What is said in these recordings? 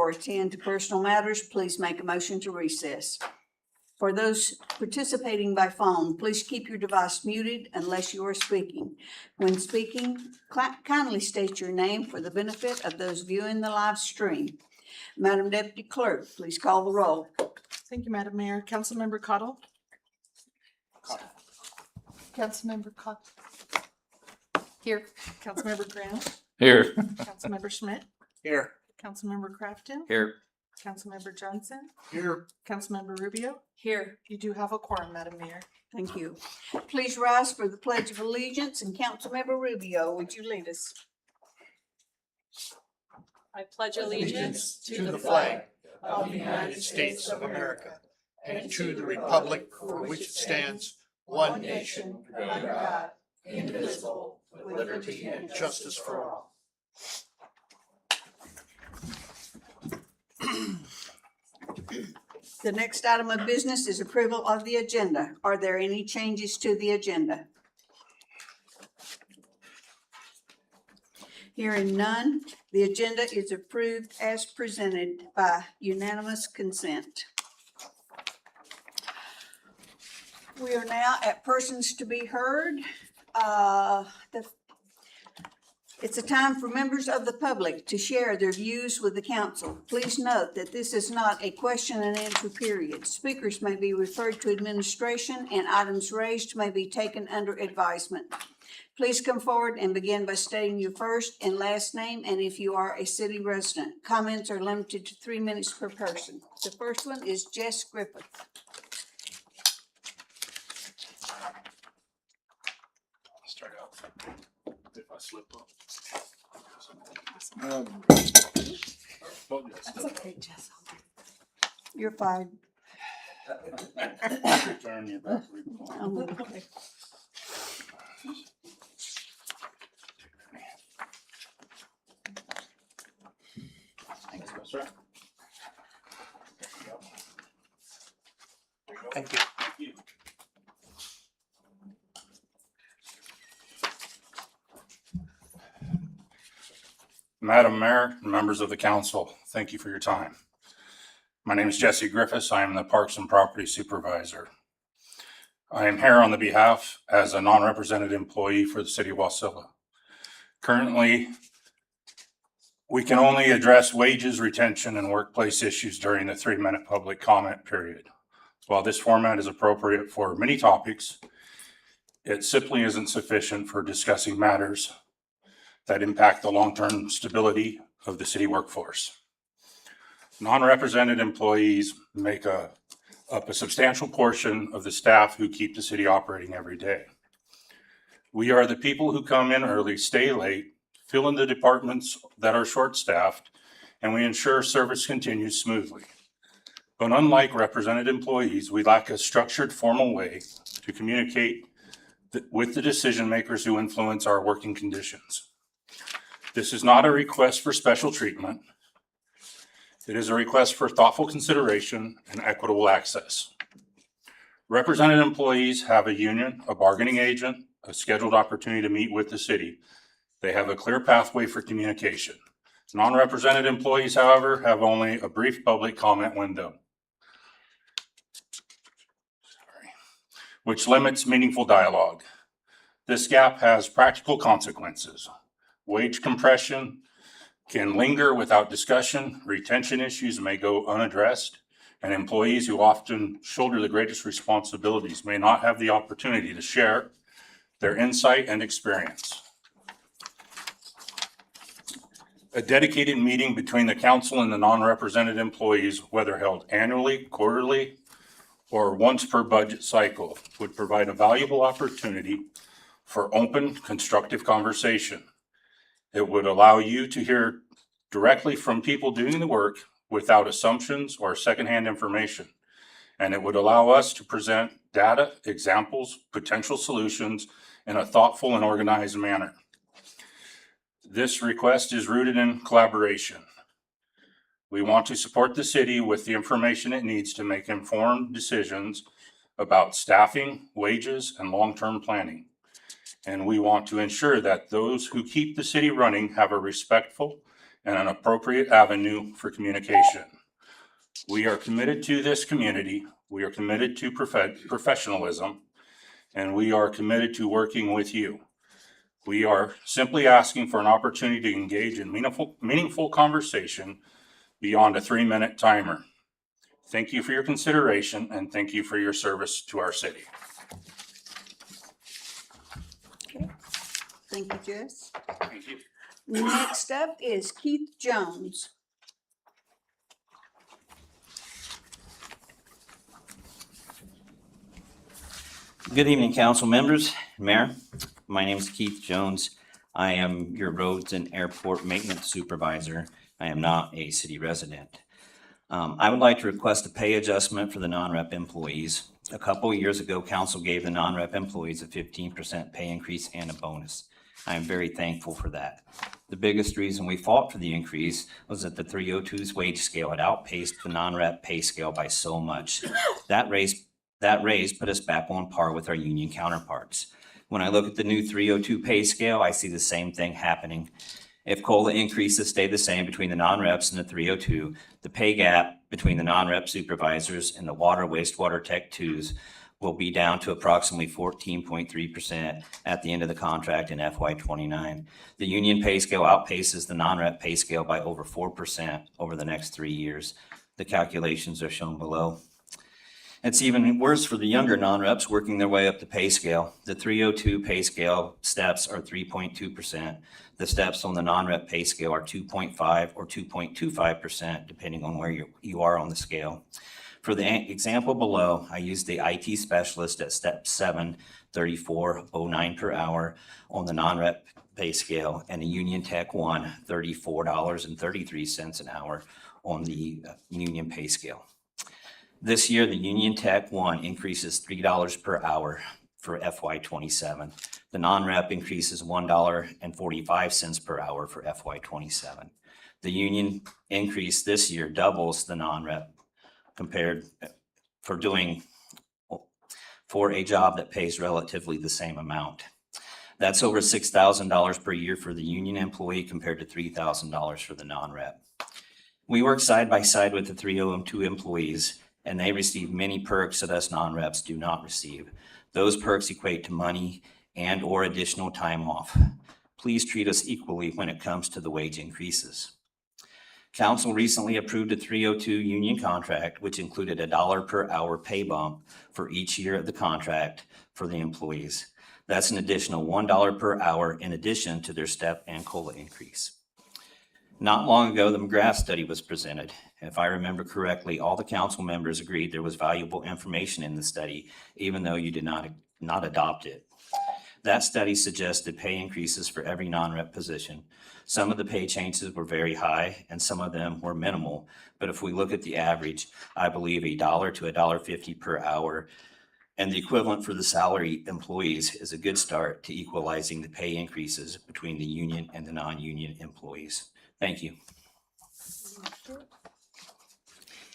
or attend to personal matters, please make a motion to recess. For those participating by phone, please keep your device muted unless you are speaking. When speaking, kindly state your name for the benefit of those viewing the live stream. Madam Deputy Clerk, please call the roll. Thank you, Madam Mayor. Councilmember Cottle? Councilmember Cottle? Here. Councilmember Graham? Here. Councilmember Schmidt? Here. Councilmember Crafton? Here. Councilmember Johnson? Here. Councilmember Rubeo? Here. You do have a quorum, Madam Mayor. Thank you. Please rise for the Pledge of Allegiance, and Councilmember Rubio, would you lead us? I pledge allegiance To the flag of the United States of America and to the republic for which it stands, one nation, under God, indivisible, with liberty and justice for all. The next item of business is approval of the agenda. Are there any changes to the agenda? Hearing none, the agenda is approved as presented by unanimous consent. We are now at persons to be heard. It's a time for members of the public to share their views with the council. Please note that this is not a question and answer period. Speakers may be referred to administration and items raised may be taken under advisement. Please come forward and begin by stating your first and last name, and if you are a city resident. Comments are limited to 3 minutes per person. The first one is Jessee Griffiths. Start out. If I slip up. That's okay, Jess. You're fired. Return you back. Oh, okay. That's right. Thank you. Madam Mayor, members of the council, thank you for your time. My name is Jessee Griffiths. I am the Parks and Property Supervisor. I am here on the behalf as a non-represented employee for the city of Wasilla. Currently, we can only address wages, retention, and workplace issues during the 3-minute public comment period. While this format is appropriate for many topics, it simply isn't sufficient for discussing matters that impact the long-term stability of the city workforce. Non-represented employees make up a substantial portion of the staff who keep the city operating every day. We are the people who come in early, stay late, fill in the departments that are short-staffed, and we ensure service continues smoothly. But unlike represented employees, we lack a structured, formal way to communicate with the decision makers who influence our working conditions. This is not a request for special treatment. It is a request for thoughtful consideration and equitable access. Represented employees have a union, a bargaining agent, a scheduled opportunity to meet with the city. They have a clear pathway for communication. Non-represented employees, however, have only a brief public comment window, which limits meaningful dialogue. This gap has practical consequences. Wage compression can linger without discussion, retention issues may go unaddressed, and employees who often shoulder the greatest responsibilities may not have the opportunity to share their insight and experience. A dedicated meeting between the council and the non-represented employees, whether held annually, quarterly, or once per budget cycle, would provide a valuable opportunity for open, constructive conversation. It would allow you to hear directly from people doing the work without assumptions or secondhand information. And it would allow us to present data, examples, potential solutions in a thoughtful and organized manner. This request is rooted in collaboration. We want to support the city with the information it needs to make informed decisions about staffing, wages, and long-term planning. And we want to ensure that those who keep the city running have a respectful and an appropriate avenue for communication. We are committed to this community. We are committed to professionalism, and we are committed to working with you. We are simply asking for an opportunity to engage in meaningful conversation beyond a 3-minute timer. Thank you for your consideration, and thank you for your service to our city. Okay. Thank you, Jess. Thank you. Next up is Keith Jones. Good evening, council members, Mayor. My name is Keith Jones. I am your roads and airport maintenance supervisor. I am not a city resident. I would like to request a pay adjustment for the non-rep employees. A couple of years ago, council gave the non-rep employees a 15% pay increase and a bonus. I am very thankful for that. The biggest reason we fought for the increase was that the 302's wage scale had outpaced the non-rep pay scale by so much. That raise put us back on par with our union counterparts. When I look at the new 302 pay scale, I see the same thing happening. If COLA increases stay the same between the non-reps and the 302, the pay gap between the non-rep supervisors and the water wastewater tech 2s will be down to approximately 14.3% at the end of the contract in FY29. The union pay scale outpaces the non-rep pay scale by over 4% over the next 3 years. The calculations are shown below. It's even worse for the younger non-reps working their way up the pay scale. The 302 pay scale steps are 3.2%. The steps on the non-rep pay scale are 2.5 or 2.25%, depending on where you are on the scale. For the example below, I used the IT specialist at step 7, $34.09 per hour on the non-rep pay scale, and a union tech 1, $34.33 an hour on the union pay scale. This year, the Union Tech 1 increases $3 per hour for FY27. The non-rep increases $1.45 per hour for FY27. The union increase this year doubles the non-rep compared for a job that pays relatively the same amount. That's over $6,000 per year for the union employee compared to $3,000 for the non-rep. We work side by side with the 302 employees, and they receive many perks that us non-reps do not receive. Those perks equate to money and or additional time off. Please treat us equally when it comes to the wage increases. Council recently approved a 302 union contract, which included a $1 per hour pay bump for each year of the contract for the employees. That's an additional $1 per hour in addition to their step and COLA increase. Not long ago, the McGrath study was presented. If I remember correctly, all the council members agreed there was valuable information in the study, even though you did not adopt it. That study suggested pay increases for every non-rep position. Some of the pay changes were very high and some of them were minimal. But if we look at the average, I believe $1 to $1.50 per hour and the equivalent for the salary employees is a good start to equalizing the pay increases between the union and the non-union employees. Thank you.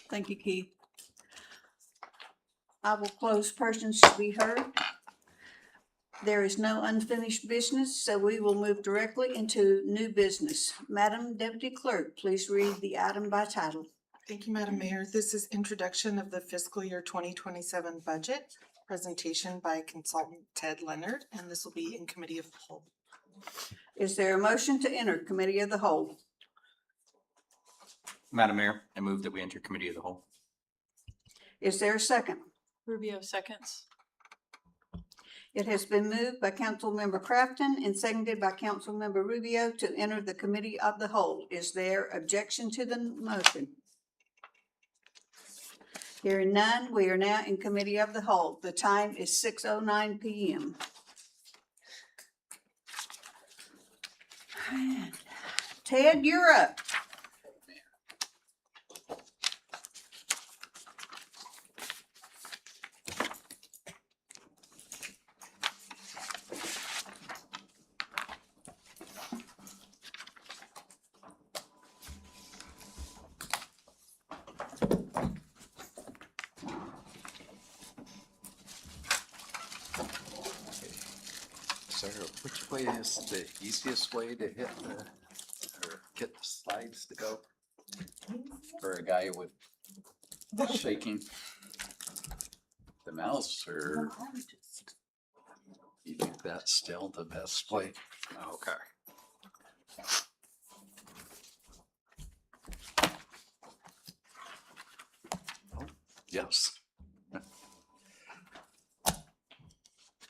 Thank you, Keith. I will close persons to be heard. There is no unfinished business, so we will move directly into new business. Madam Deputy Clerk, please read the item by title. Thank you, Madam Mayor. This is introduction of the fiscal year 2027 budget, presentation by consultant Ted Leonard, and this will be in committee of the whole. Is there a motion to enter committee of the whole? Madam Mayor, I move that we enter committee of the whole. Is there a second? Rubeo seconds. It has been moved by Councilmember Crafton and seconded by Councilmember Rubeo to enter the committee of the whole. Is there objection to the motion? Hearing none, we are now in committee of the whole. The time is 6:09 p.m. Ted, you're up. Sarah, which way is the easiest way to hit the, or get the slides to go for a guy with shaking the mouse, or you think that's still the best way? Okay. Oh, yes.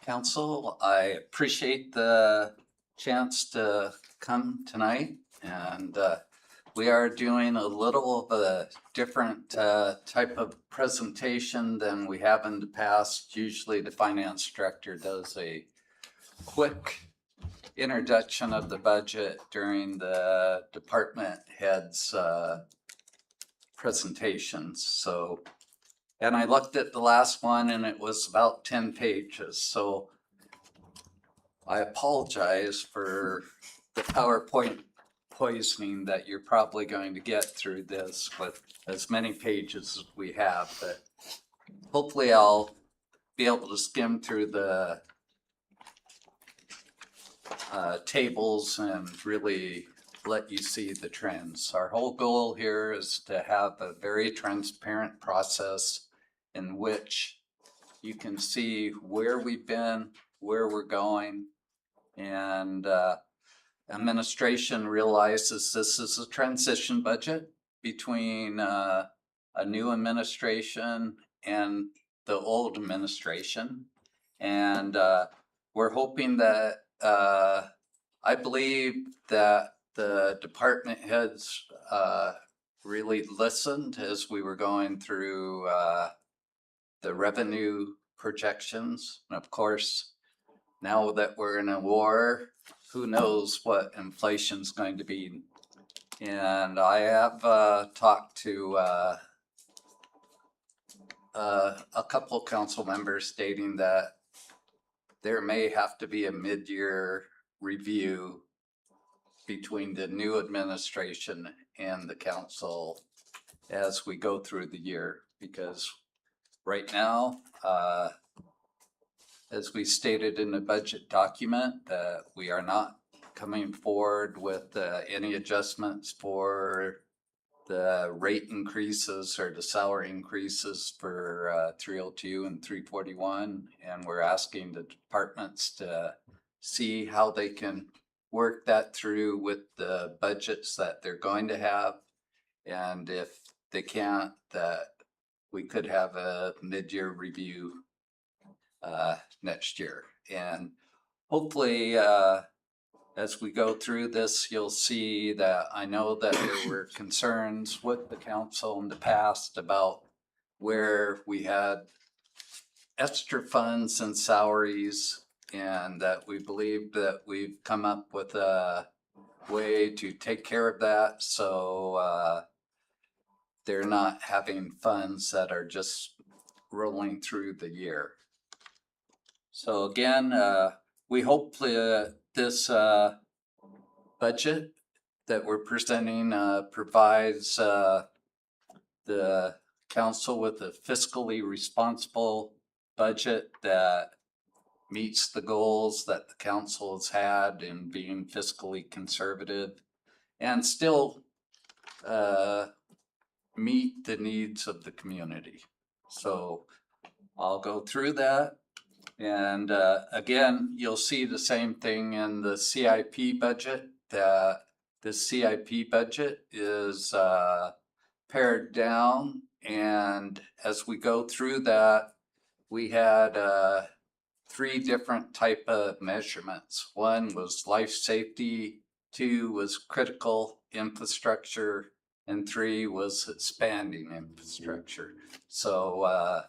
Council, I appreciate the chance to come tonight, and we are doing a little of a different type of presentation than we have in the past. Usually the finance director does a quick introduction of the budget during the department heads presentations. So, and I looked at the last one and it was about 10 pages. So I apologize for the PowerPoint poisoning that you're probably going to get through this with as many pages as we have, but hopefully I'll be able to skim through the tables and really let you see the trends. Our whole goal here is to have a very transparent process in which you can see where we've been, where we're going, and administration realizes this is a transition budget between a new administration and the old administration. And we're hoping that, I believe that the department heads really listened as we were going through the revenue projections. And of course, now that we're in a war, who knows what inflation's going to be. And I have talked to a couple of council members stating that there may have to be a mid-year review between the new administration and the council as we go through the year, because right now, as we stated in the budget document, that we are not coming forward with any adjustments for the rate increases or the salary increases for 302 and 341. And we're asking the departments to see how they can work that through with the budgets that they're going to have. And if they can't, that we could have a mid-year review next year. And hopefully, as we go through this, you'll see that I know that there were concerns with the council in the past about where we had extra funds and salaries, and that we believe that we've come up with a way to take care of that. So they're not having funds that are just rolling through the year. So again, we hope this budget that we're presenting provides the council with a fiscally responsible budget that meets the goals that the council has had in being fiscally conservative and still meet the needs of the community. So I'll go through that. And again, you'll see the same thing in the CIP budget, that the CIP budget is pared down. And as we go through that, we had 3 different type of measurements. 1 was life safety, 2 was critical infrastructure, and 3 was expanding infrastructure. So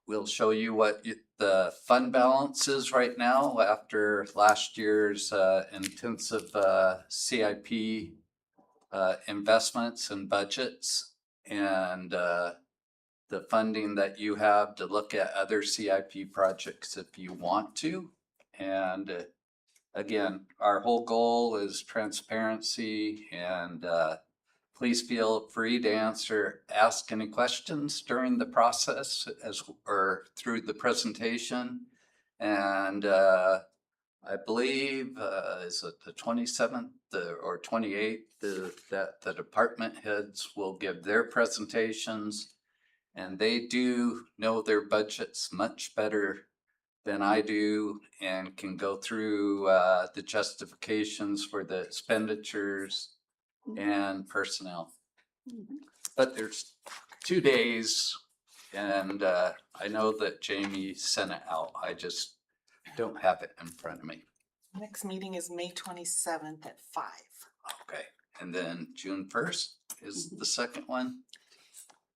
we'll show you what the fund balance is right now after last year's intensive CIP investments and budgets, and the funding that you have to look at other CIP projects if you want to. And again, our whole goal is transparency, and please feel free to ask any questions during the process or through the presentation. And I believe, is it the 27th or 28th, that the department heads will give their presentations. And they do know their budgets much better than I do and can go through the justifications for the expenditures and personnel. But there's 2 days, and I know that Jamie sent it out. I just don't have it in front of me. Next meeting is May 27th at 5. Okay, and then June 1st is the second one.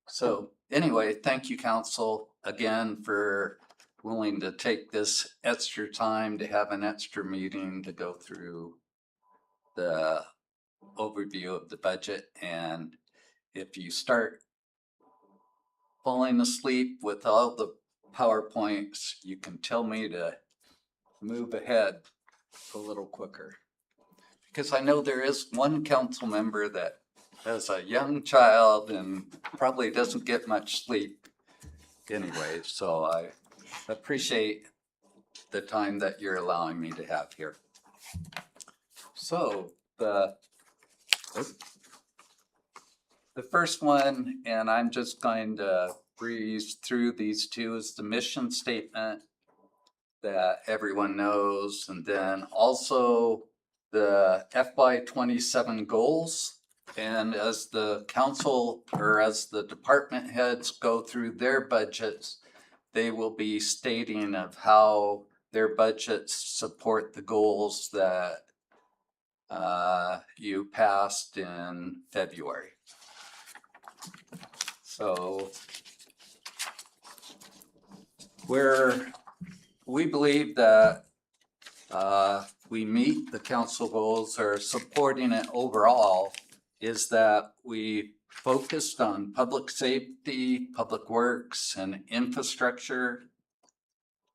So anyway, thank you, council, again, for willing to take this extra time to have an extra meeting to go through the overview of the budget. And if you start falling asleep with all the PowerPoints, you can tell me to move ahead a little quicker. Because I know there is one council member that has a young child and probably doesn't get much sleep anyway. So I appreciate the time that you're allowing me to have here. So the first one, and I'm just going to breeze through these two, is the mission statement that everyone knows, and then also the FY27 goals. And as the council or as the department heads go through their budgets, they will be stating of how their budgets support the goals that you passed in February. So we believe that we meet the council goals or supporting it overall is that we focused on public safety, public works, and infrastructure.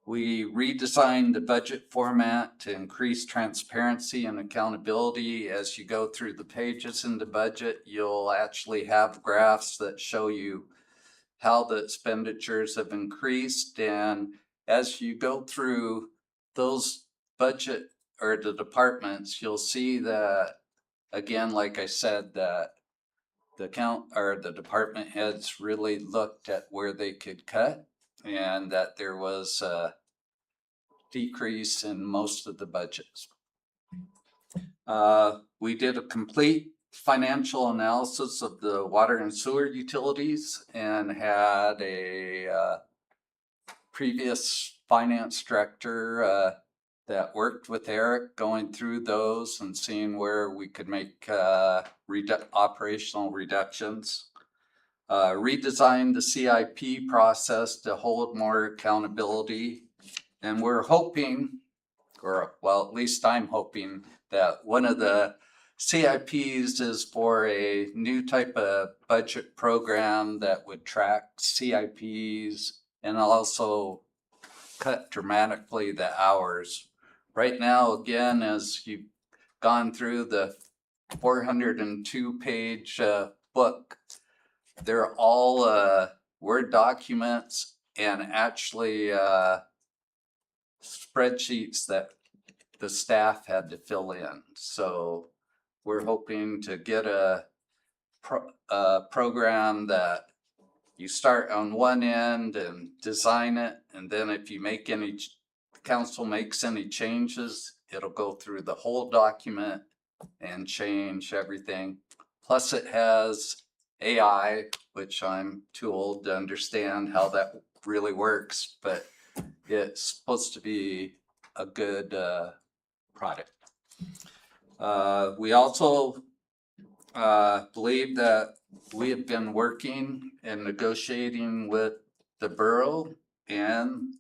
We redesigned the budget format to increase transparency and accountability. As you go through the pages in the budget, you'll actually have graphs that show you how the expenditures have increased. And as you go through those budget or the departments, you'll see that, again, like I said, that the department heads really looked at where they could cut and that there was a decrease in most of the budgets. We did a complete financial analysis of the water and sewer utilities and had a previous finance director that worked with Eric going through those and seeing where we could make operational reductions. Redesigned the CIP process to hold more accountability. And we're hoping, or well, at least I'm hoping, that one of the CIPs is for a new type of budget program that would track CIPs and also cut dramatically the hours. Right now, again, as you've gone through the 402-page book, they're all Word documents and actually spreadsheets that the staff had to fill in. So we're hoping to get a program that you start on one end and design it, and then if you make any, council makes any changes, it'll go through the whole document and change everything. Plus it has AI, which I'm too old to understand how that really works, but it's supposed to be a good product. We also believe that we have been working and negotiating with the borough and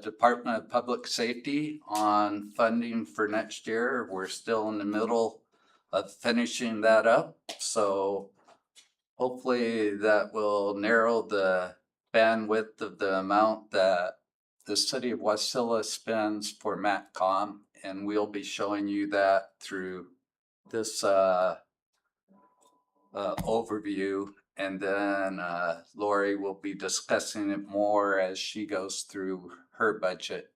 Department of Public Safety on funding for next year. We're still in the middle of finishing that up. So hopefully that will narrow the bandwidth of the amount that the city of Wasilla spends for MATCOM. And we'll be showing you that through this overview, and then Lori will be discussing it more as she goes through her budget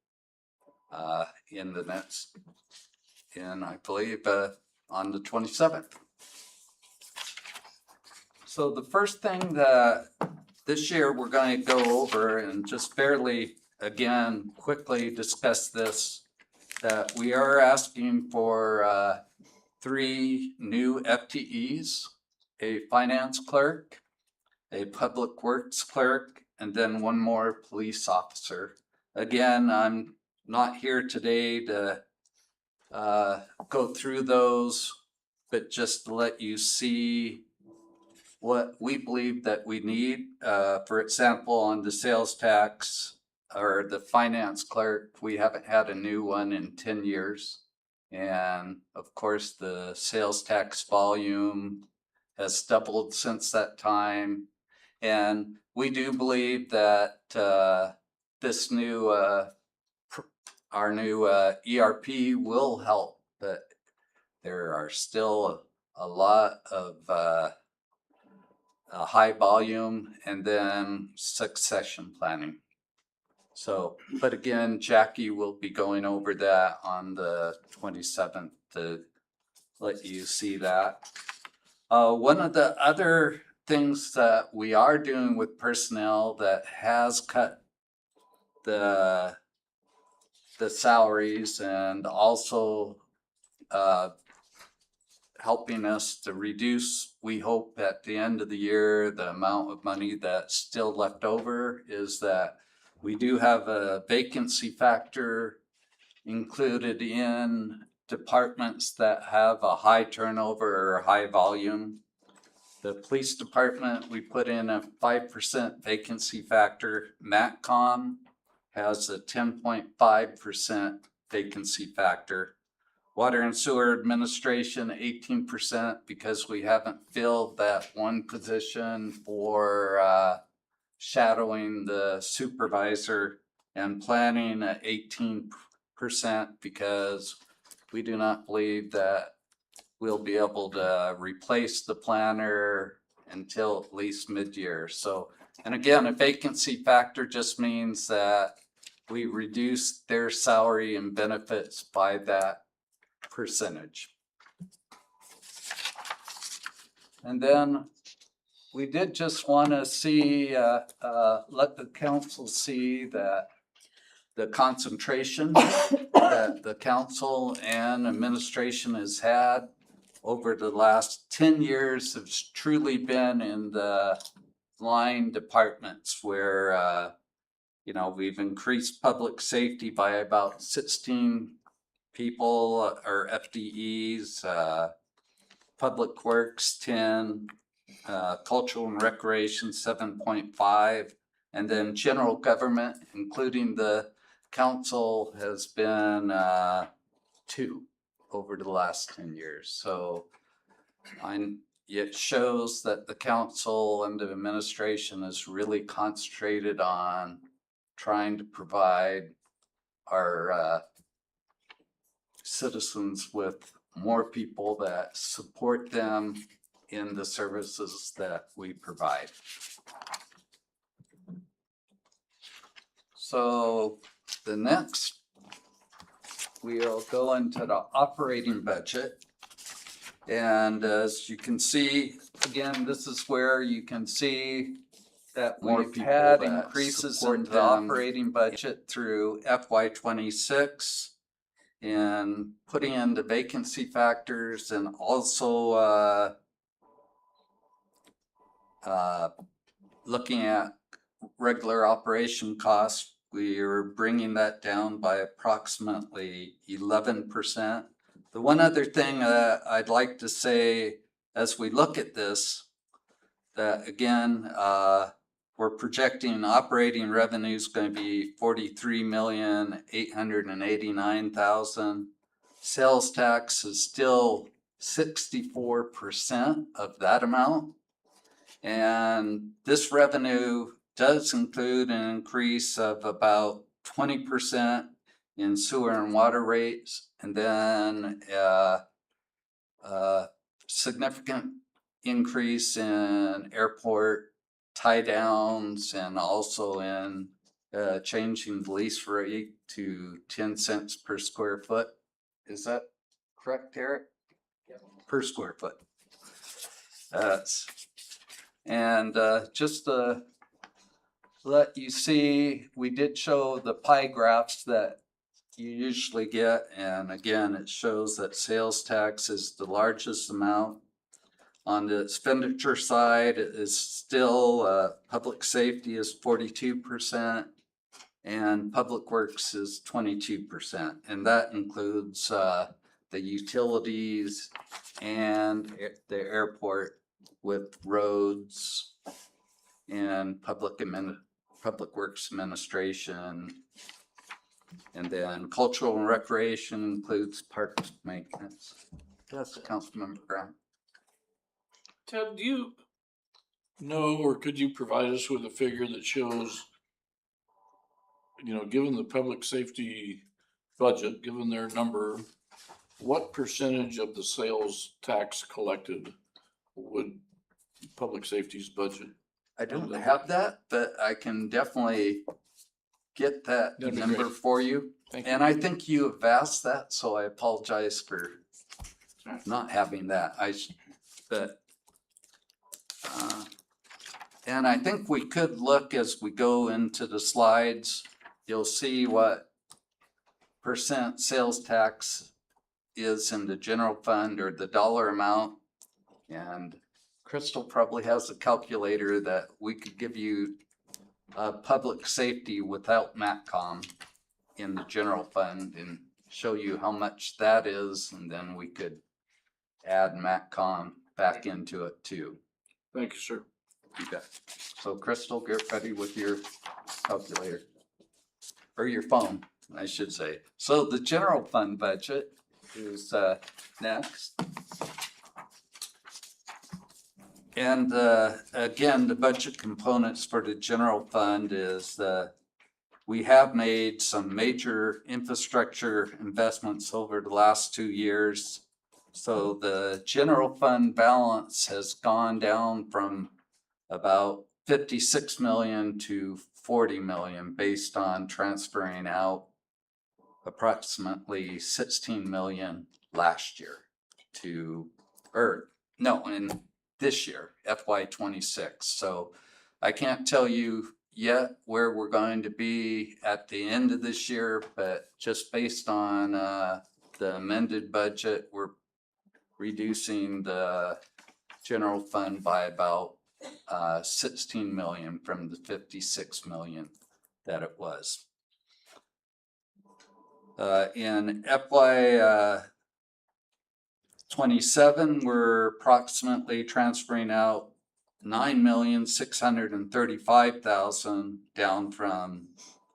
in the next, I believe, on the 27th. So the first thing that this year we're going to go over and just barely, again, quickly discuss this, that we are asking for 3 new FTEs, a finance clerk, a public works clerk, and then 1 more police officer. Again, I'm not here today to go through those, but just to let you see what we believe that we need. For example, on the sales tax or the finance clerk, we haven't had a new one in 10 years. And of course, the sales tax volume has doubled since that time. And we do believe that this new, our new ERP will help, but there are still a lot of high volume and then succession planning. So, but again, Jackie will be going over that on the 27th to let you see that. One of the other things that we are doing with personnel that has cut the salaries and also helping us to reduce, we hope at the end of the year, the amount of money that's still left over, is that we do have a vacancy factor included in departments that have a high turnover or high volume. The police department, we put in a 5% vacancy factor. MATCOM has a 10.5% vacancy factor. Water and Sewer Administration, 18%, because we haven't filled that one position for shadowing the supervisor, and planning at 18% because we do not believe that we'll be able to replace the planner until at least mid-year. So, and again, a vacancy factor just means that we reduce their salary and benefits by that percentage. And then we did just want to see, let the council see that the concentration that the council and administration has had over the last 10 years has truly been in the line departments where, you know, we've increased public safety by about 16 people or FTEs, public works 10, cultural and recreation 7.5, and then general government, including the council, has been 2 over the last 10 years. So it shows that the council and the administration is really concentrated on trying to provide our citizens with more people that support them in the services that we provide. So the next, we'll go into the operating budget. And as you can see, again, this is where you can see that we've had increases in the operating budget through FY26. And putting in the vacancy factors and also looking at regular operation costs, we are bringing that down by approximately 11%. The one other thing I'd like to say as we look at this, that again, we're projecting operating revenue is going to be $43,889,000. Sales tax is still 64% of that amount. And this revenue does include an increase of about 20% in sewer and water rates, and then significant increase in airport tie downs and also in changing the lease rate to 10 cents per square foot. Is that correct, Eric? Per square foot. Just to let you see, we did show the pie graphs that you usually get. And again, it shows that sales tax is the largest amount. On the expenditure side, it is still, public safety is 42%. And public works is 22%. And that includes, the utilities and the airport with roads and public works administration. And then cultural and recreation includes parks maintenance. That's Councilmember Brown. Ted, do you know, or could you provide us with a figure that shows, given the public safety budget, given their number, what percentage of the sales tax collected would public safety's budget? I don't have that, but I can definitely get that That'd be number great. for you. Thank you. And I think you have asked that, so I apologize for not having that. And I think we could look as we go into the slides, you'll see what percent sales tax is in the general fund or the dollar amount. And Crystal probably has a calculator that we could give you public safety without MATCOM in the general fund and show you how much that is. And then we could add MATCOM back into it too. Thank you, sir. You bet. So Crystal, get ready with your calculator. Or your phone, I should say. So the general fund budget is next. And again, the budget components for the general fund is we have made some major infrastructure investments over the last 2 years. So the general fund balance has gone down from about 56 million to 40 million based on transferring out approximately 16 million last year in this year, FY26. So I can't tell you yet where we're going to be at the end of this year, but just based on the amended budget, we're reducing the general fund by about 16 million from the 56 million that it was. In FY 27, we're approximately transferring out 9,635,000 down from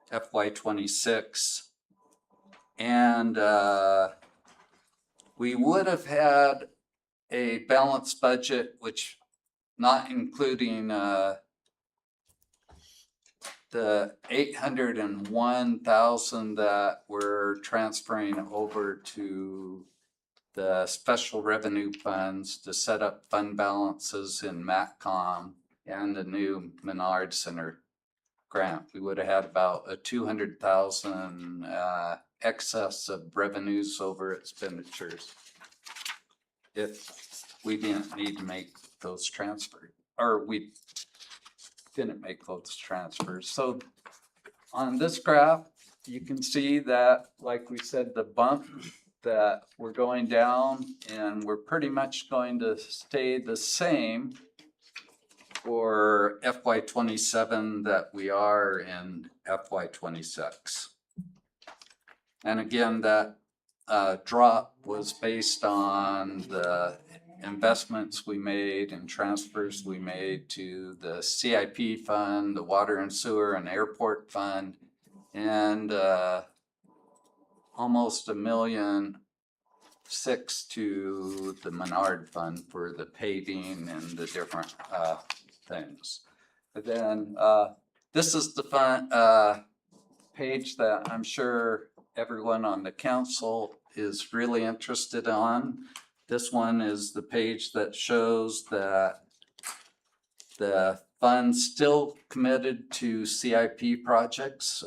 FY 26. And we would have had a balanced budget, which not including the 801,000 that we're transferring over to the special revenue funds to set up fund balances in MATCOM and the new Menard Center grant. We would have had about a 200,000 excess of revenues over expenditures if we didn't need to make those transfers, or we didn't make those transfers. So on this graph, you can see that, like we said, the bump that we're going down, and we're pretty much going to stay the same for FY 27 that we are in FY 26. And again, that drop was based on the investments we made and transfers we made to the CIP fund, the water and sewer and airport fund, and almost $1.6 million to the Menard fund for the paving and the different things. But then this is the fund page that I'm sure everyone on the council is really interested on. This one is the page that shows that the funds still committed to CIP projects.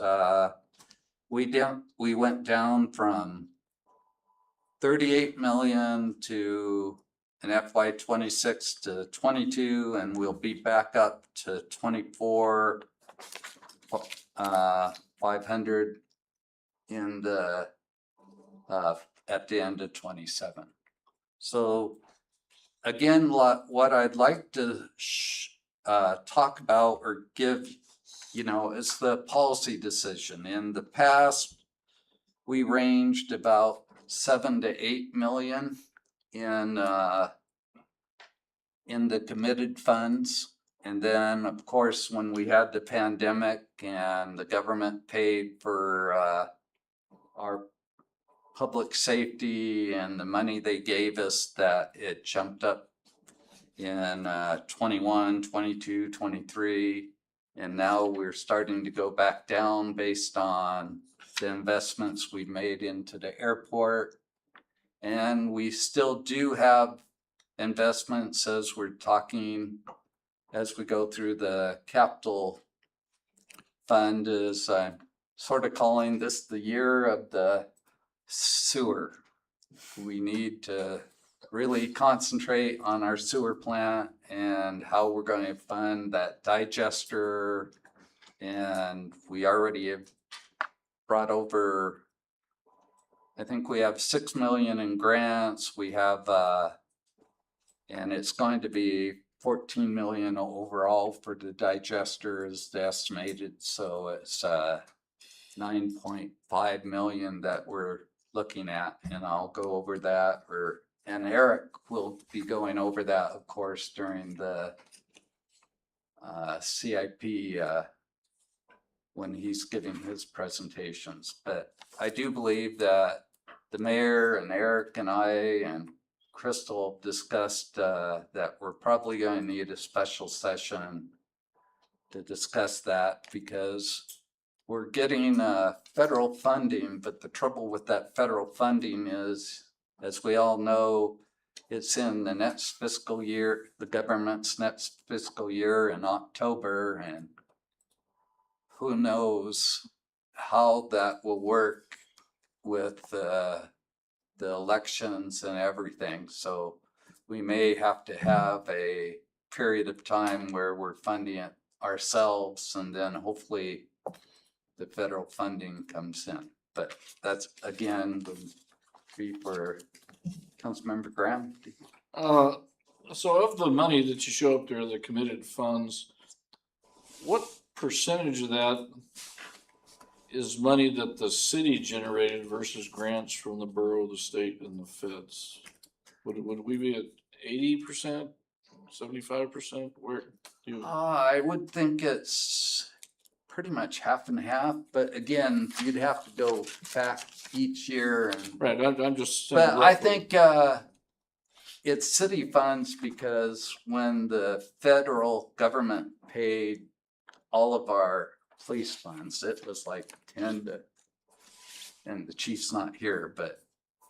We went down from 38 million to an FY 26 to 22, and we'll be back up to 24, 500 in the, at the end of 27. So again, what I'd like to talk about or give, is the policy decision. In the past, we ranged about 7 to 8 million in the committed funds. And then, of course, when we had the pandemic and the government paid for our public safety and the money they gave us, that it jumped up in 21, 22, 23. And now we're starting to go back down based on the investments we made into the airport. And we still do have investments as we're talking, as we go through the capital fund, is I'm sort of calling this the year of the sewer. We need to really concentrate on our sewer plant and how we're going to fund that digester. And we already have brought over, I think we have 6 million in grants. We have, and it's going to be 14 million overall for the digester is the estimated. So it's 9.5 million that we're looking at, and I'll go over that, and Eric will be going over that, of course, during the CIP when he's giving his presentations. But I do believe that the mayor and Eric and I and Crystal discussed that we're probably going to need a special session to discuss that, because we're getting federal funding, but the trouble with that federal funding is, as we all know, it's in the next fiscal year, the government's next fiscal year in October, and who knows how that will work with the elections and everything. So we may have to have a period of time where we're funding it ourselves, and then hopefully the federal funding comes in. But that's, again, would be for Councilmember Graham. So of the money that you show up there, the committed funds, what percentage of that is money that the city generated versus grants from the borough, the state, and the feds? Would we be at 80%, 75%? Where do you? I would think it's pretty much half and half, but again, you'd have to go back each year and. Right, I'm just saying. But I think it's city funds, because when the federal government paid all of our police funds, it was like 10 to, and the chief's not here, but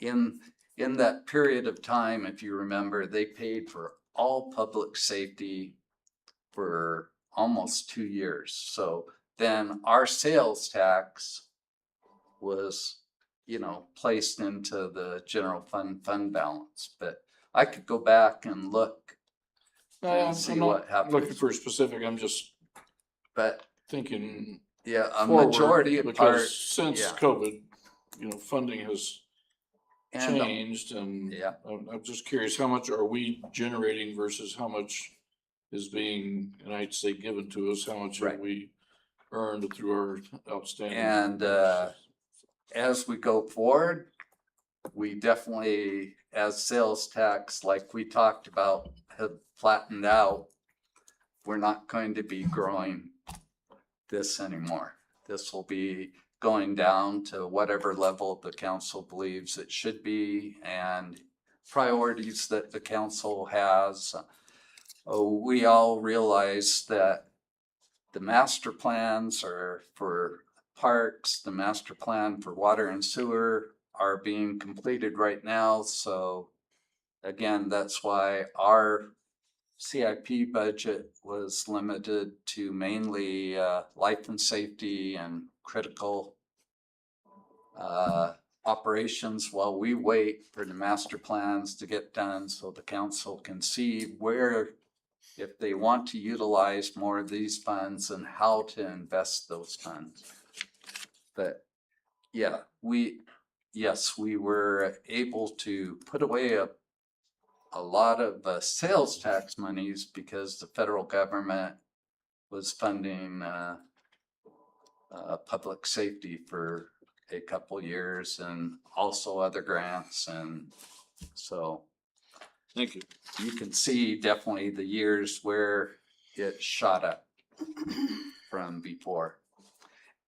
in that period of time, if you remember, they paid for all public safety for almost 2 years. So then our sales tax was, placed into the general fund balance. But I could go back and look and see what happened. Looking for a specific, I'm just But thinking. yeah, a forward, majority of because our, since yeah. COVID, funding has and changed, and yeah. I'm just curious, how much are we generating versus how much is being, and I'd say given to us, how much Right. have we earned through our outstanding? And as we go forward, we definitely, as sales tax, like we talked about, have flattened out. We're not going to be growing this anymore. This will be going down to whatever level the council believes it should be, and priorities that the council has. We all realize that the master plans are for parks, the master plan for water and sewer are being completed right now. So again, that's why our CIP budget was limited to mainly life and safety and critical operations while we wait for the master plans to get done so the council can see where, if they want to utilize more of these funds and how to invest those funds. But yeah, we were able to put away a lot of sales tax monies because the federal government was funding public safety for a couple years and also other grants. And so Thank you. you can see definitely the years where it shot up from before.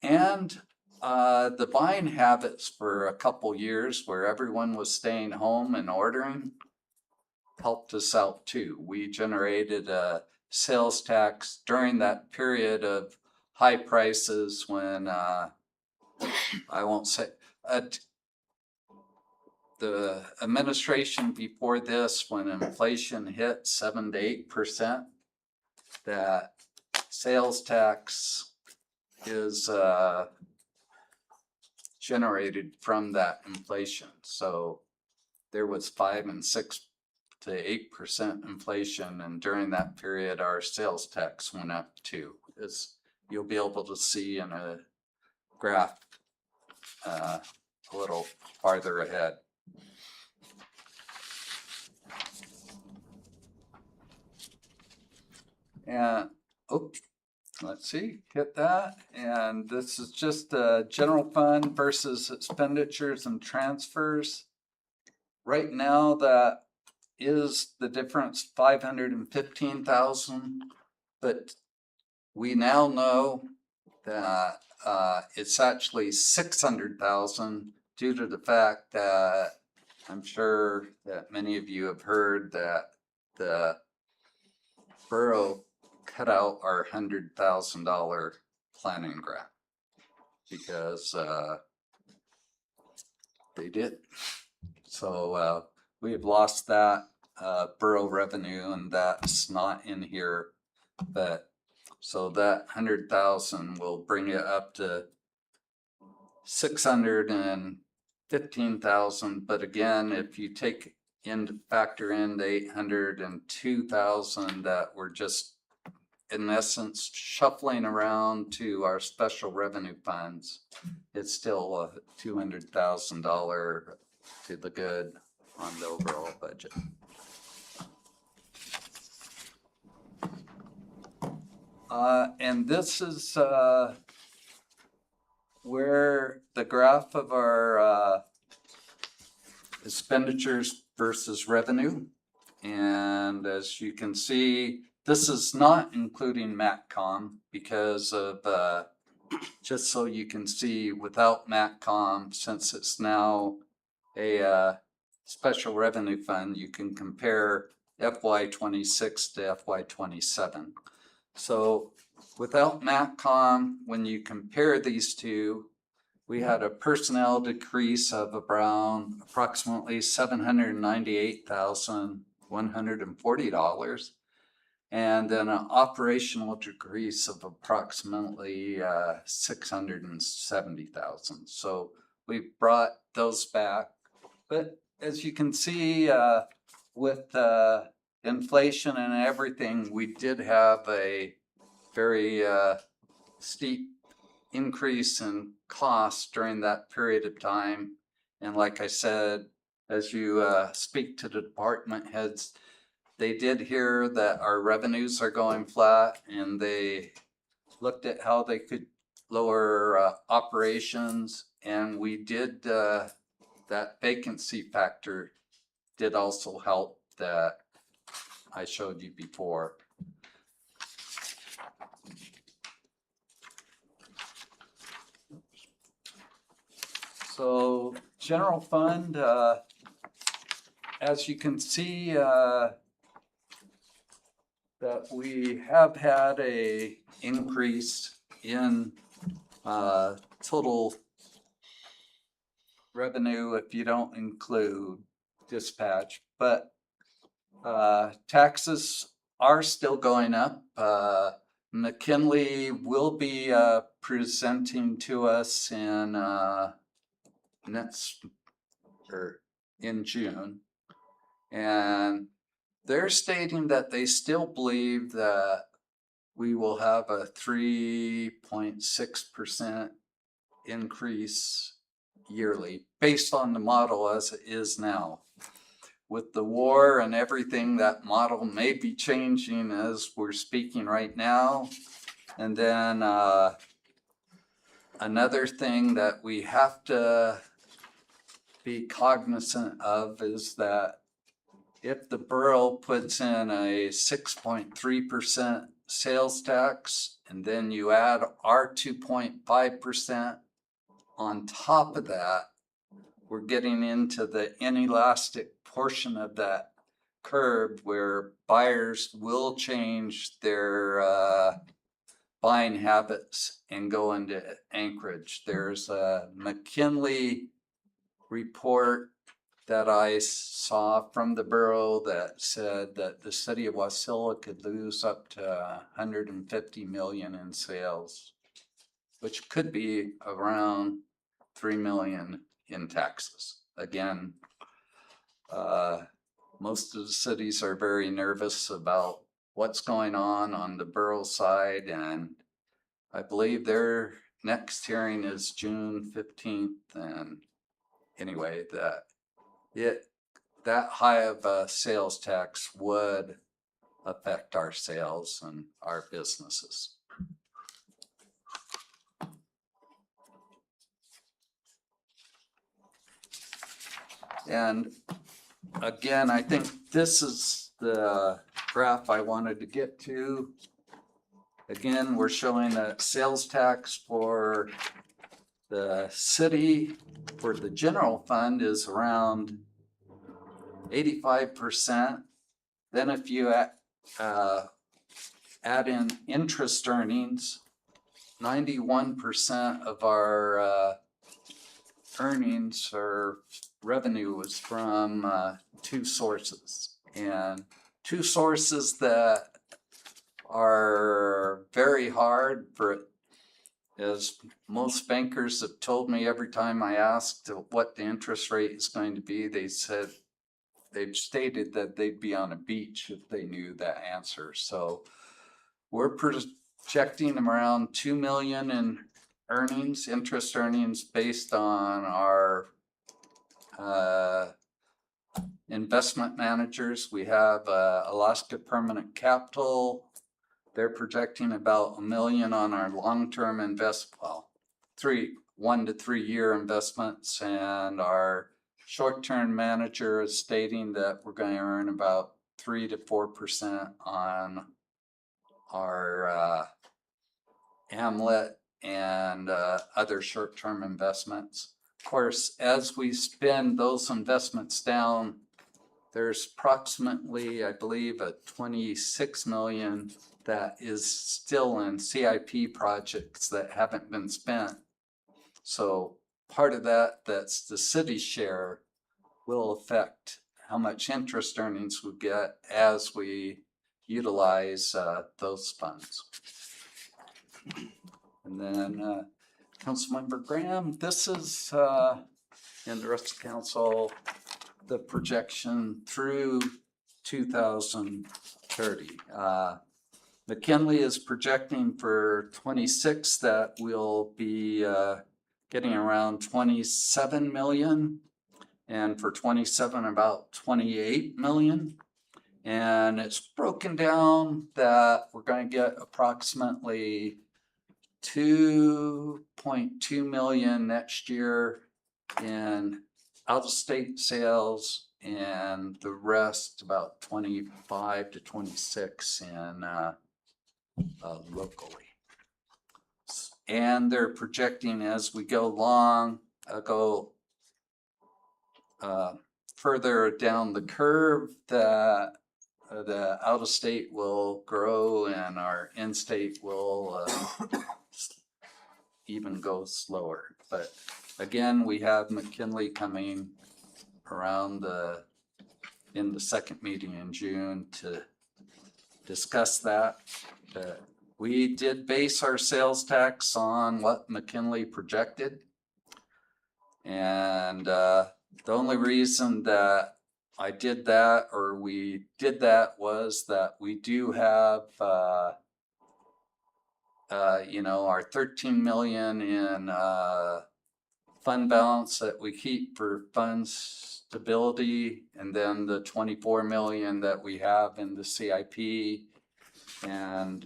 And the buying habits for a couple years where everyone was staying home and ordering helped us out too. We generated a sales tax during that period of high prices when I won't say the administration before this, when inflation hit 7 to 8%, that sales tax is generated from that inflation. So there was 5 and 6 to 8% inflation, and during that period, our sales tax went up too. As you'll be able to see in a graph a little farther ahead. And oops, let's see, hit that. And this is just the general fund versus expenditures and transfers. Right now, that is the difference, 515,000, but we now know that it's actually 600,000 due to the fact that I'm sure that many of you have heard that the borough cut out our $100,000 planning grant because they did. So we have lost that borough revenue, and that's not in here. But so that 100,000 will bring it up to 615,000. But again, if you take in factor in the 802,000 that we're just in essence shuffling around to our special revenue funds, it's still a $200,000 to the good on the overall budget. And this is where the graph of our expenditures versus revenue. And as you can see, this is not including MATCOM because of, just so you can see, without MATCOM, since it's now a special revenue fund, you can compare FY26 to FY27. So without MATCOM, when you compare these two, we had a personnel decrease of around approximately $798,140, and then an operational decrease of approximately $670,000. So we brought those back. But as you can see, with inflation and everything, we did have a very steep increase in costs during that period of time. And like I said, as you speak to the department heads, they did hear that our revenues are going flat, and they looked at how they could lower operations. And we did, that vacancy factor did also help that I showed you before. So general fund, as you can see, that we have had a increase in total revenue if you don't include dispatch, but taxes are still going up. McKinley will be presenting to us in in June. And they're stating that they still believe that we will have a 3.6% increase yearly based on the model as it is now. With the war and everything, that model may be changing as we're speaking right now. And then another thing that we have to be cognizant of is that if the borough puts in a 6.3% sales tax, and then you add our 2.5% on top of that, we're getting into the inelastic portion of that curve where buyers will change their buying habits and go into Anchorage. There's a McKinley report that I saw from the borough that said that the city of Wasilla could lose up to 150 million in sales, which could be around 3 million in taxes. Again, most of the cities are very nervous about what's going on the borough side, and I believe their next hearing is June 15th. And anyway, that high of a sales tax would affect our sales and our businesses. And again, I think this is the graph I wanted to get to. Again, we're showing that sales tax for the city, for the general fund, is around 85%. Then if you add in interest earnings, 91% of our earnings or revenue is from two sources. And two sources that are very hard for, as most bankers have told me every time I asked what the interest rate is going to be, they've stated that they'd be on a beach if they knew that answer. So we're projecting around 2 million in earnings, interest earnings, based on our investment managers. We have Alaska Permanent Capital. They're projecting about $1 million on our long-term 1 to 3 year investments, and our short-term manager is stating that we're going to earn about 3 to 4% on our Hamlet and other short-term investments. Of course, as we spend those investments down, there's approximately, I believe, a 26 million that is still in CIP projects that haven't been spent. So part of that's the city's share, will affect how much interest earnings we get as we utilize those funds. And then Councilmember Graham, this is, and the rest of the council, the projection through 2030. McKinley is projecting for 26 that we'll be getting around 27 million, and for 27 about 28 million. And it's broken down that we're going to get approximately 2.2 million next year in out-of-state sales, and the rest, about 25 to 26 in locally. And they're projecting as we go along, further down the curve, that the out-of-state will grow and our in-state will even go slower. But again, we have McKinley coming around in the second meeting in June to discuss that. We did base our sales tax on what McKinley projected. And the only reason that I did that, or we did that, was that we do have, our 13 million in fund balance that we keep for fund stability, and then the 24 million that we have in the CIP. And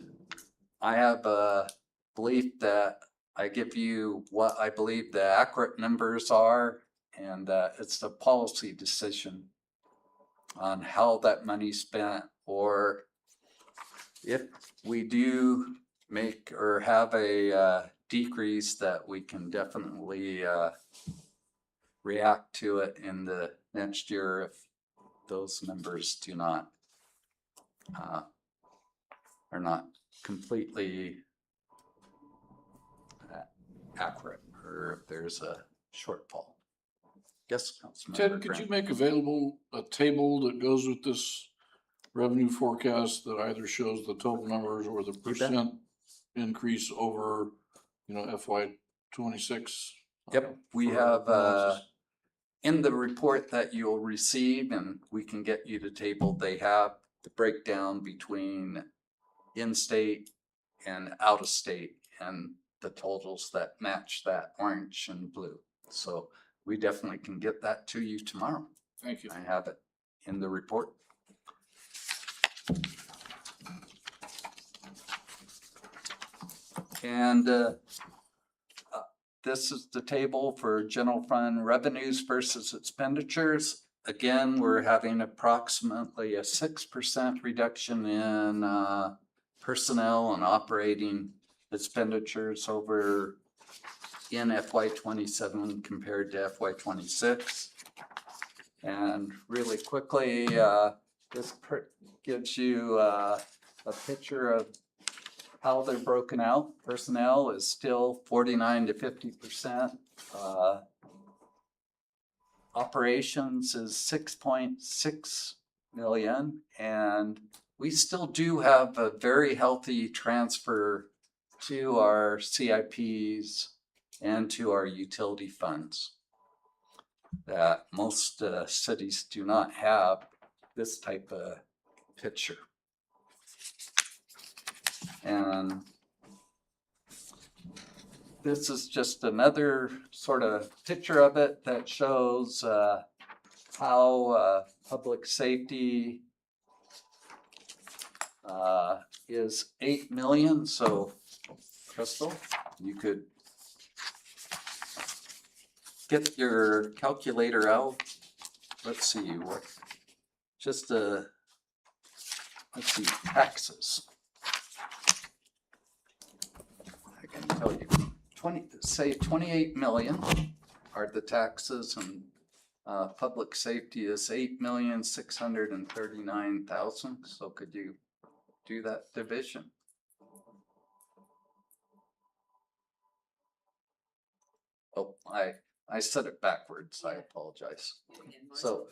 I have a belief that I give you what I believe the accurate numbers are, and it's a policy decision on how that money's spent, or if we do make or have a decrease, that we can definitely react to it in the next year if those numbers do not are not completely accurate, or if there's a shortfall. Yes, Councilmember Ted, could Grant. you make available a table that goes with this revenue forecast that either shows the total numbers or the percent increase over, FY 26? Yep, we have in the report that you'll receive, and we can get you the table, they have the breakdown between in-state and out-of-state and the totals that match that orange and blue. So we definitely can get that to you tomorrow. Thank you. I have it in the report. And this is the table for general fund revenues versus expenditures. Again, we're having approximately a 6% reduction in personnel and operating expenditures over in FY 27 compared to FY 26. And really quickly, this gives you a picture of how they're broken out. Personnel is still 49 to 50%. Operations is 6.6 million, and we still do have a very healthy transfer to our CIPs and to our utility funds that most cities do not have this type of picture. And this is just another sort of picture of it that shows how public safety is 8 million. So Crystal, you could get your calculator out. Let's see what, just let's see, taxes. I can tell you, 28 million are the taxes, and public safety is 8,639,000. So could you do that division? Oh, I said it backwards. I apologize. So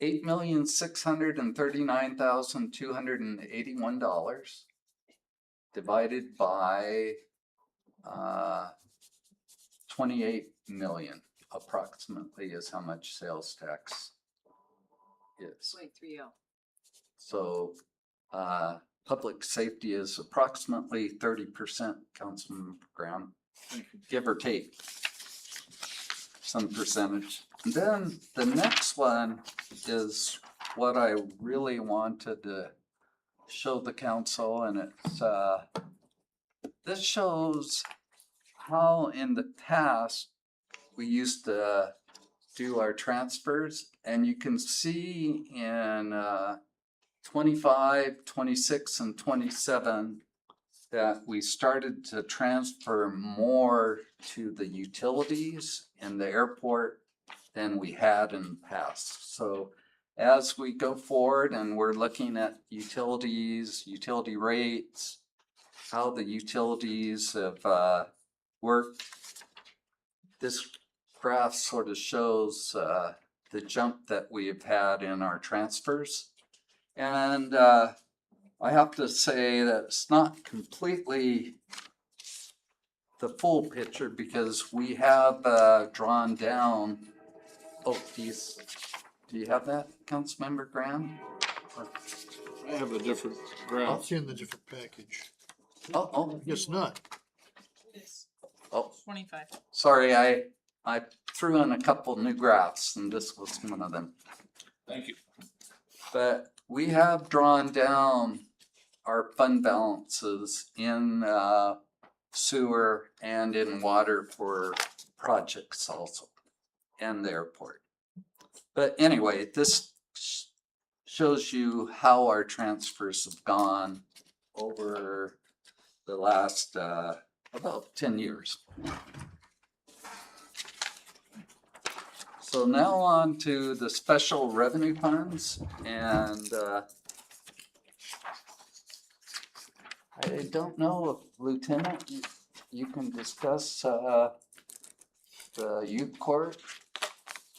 $8,639,281 divided by 28 million approximately is how much sales tax is. 0.30. So public safety is approximately 30%, Councilman Graham, give or take some percentage. And then the next one is what I really wanted to show the council, and it's this shows how in the past we used to do our transfers, and you can see in 25, 26, and 27 that we started to transfer more to the utilities in the airport than we had in the past. So as we go forward and we're looking at utilities, utility rates, how the utilities have worked, this graph sort of shows the jump that we have had in our transfers. And I have to say that it's not completely the full picture because we have drawn down, oh, do you have that, Councilmember Graham? I have a different graph. It's in the different package. Oh, Guess not. oh, 25. sorry, I threw in a couple new graphs and this was one of them. Thank you. But we have drawn down our fund balances in sewer and in water for projects also, and the airport. But anyway, this shows you how our transfers have gone over the last about 10 years. So now on to the special revenue funds, and I don't know if Lieutenant, you can discuss the youth court.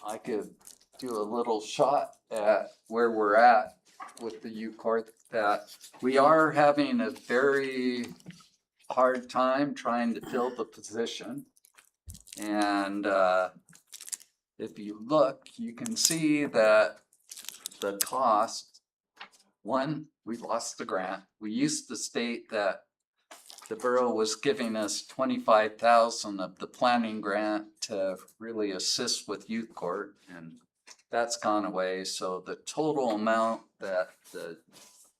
I could do a little shot at where we're at with the youth court, that we are having a very hard time trying to fill the position. And if you look, you can see that the cost, one, we lost the grant. We used to state that the borough was giving us 25,000 of the planning grant to really assist with youth court, and that's gone away. So the total amount that the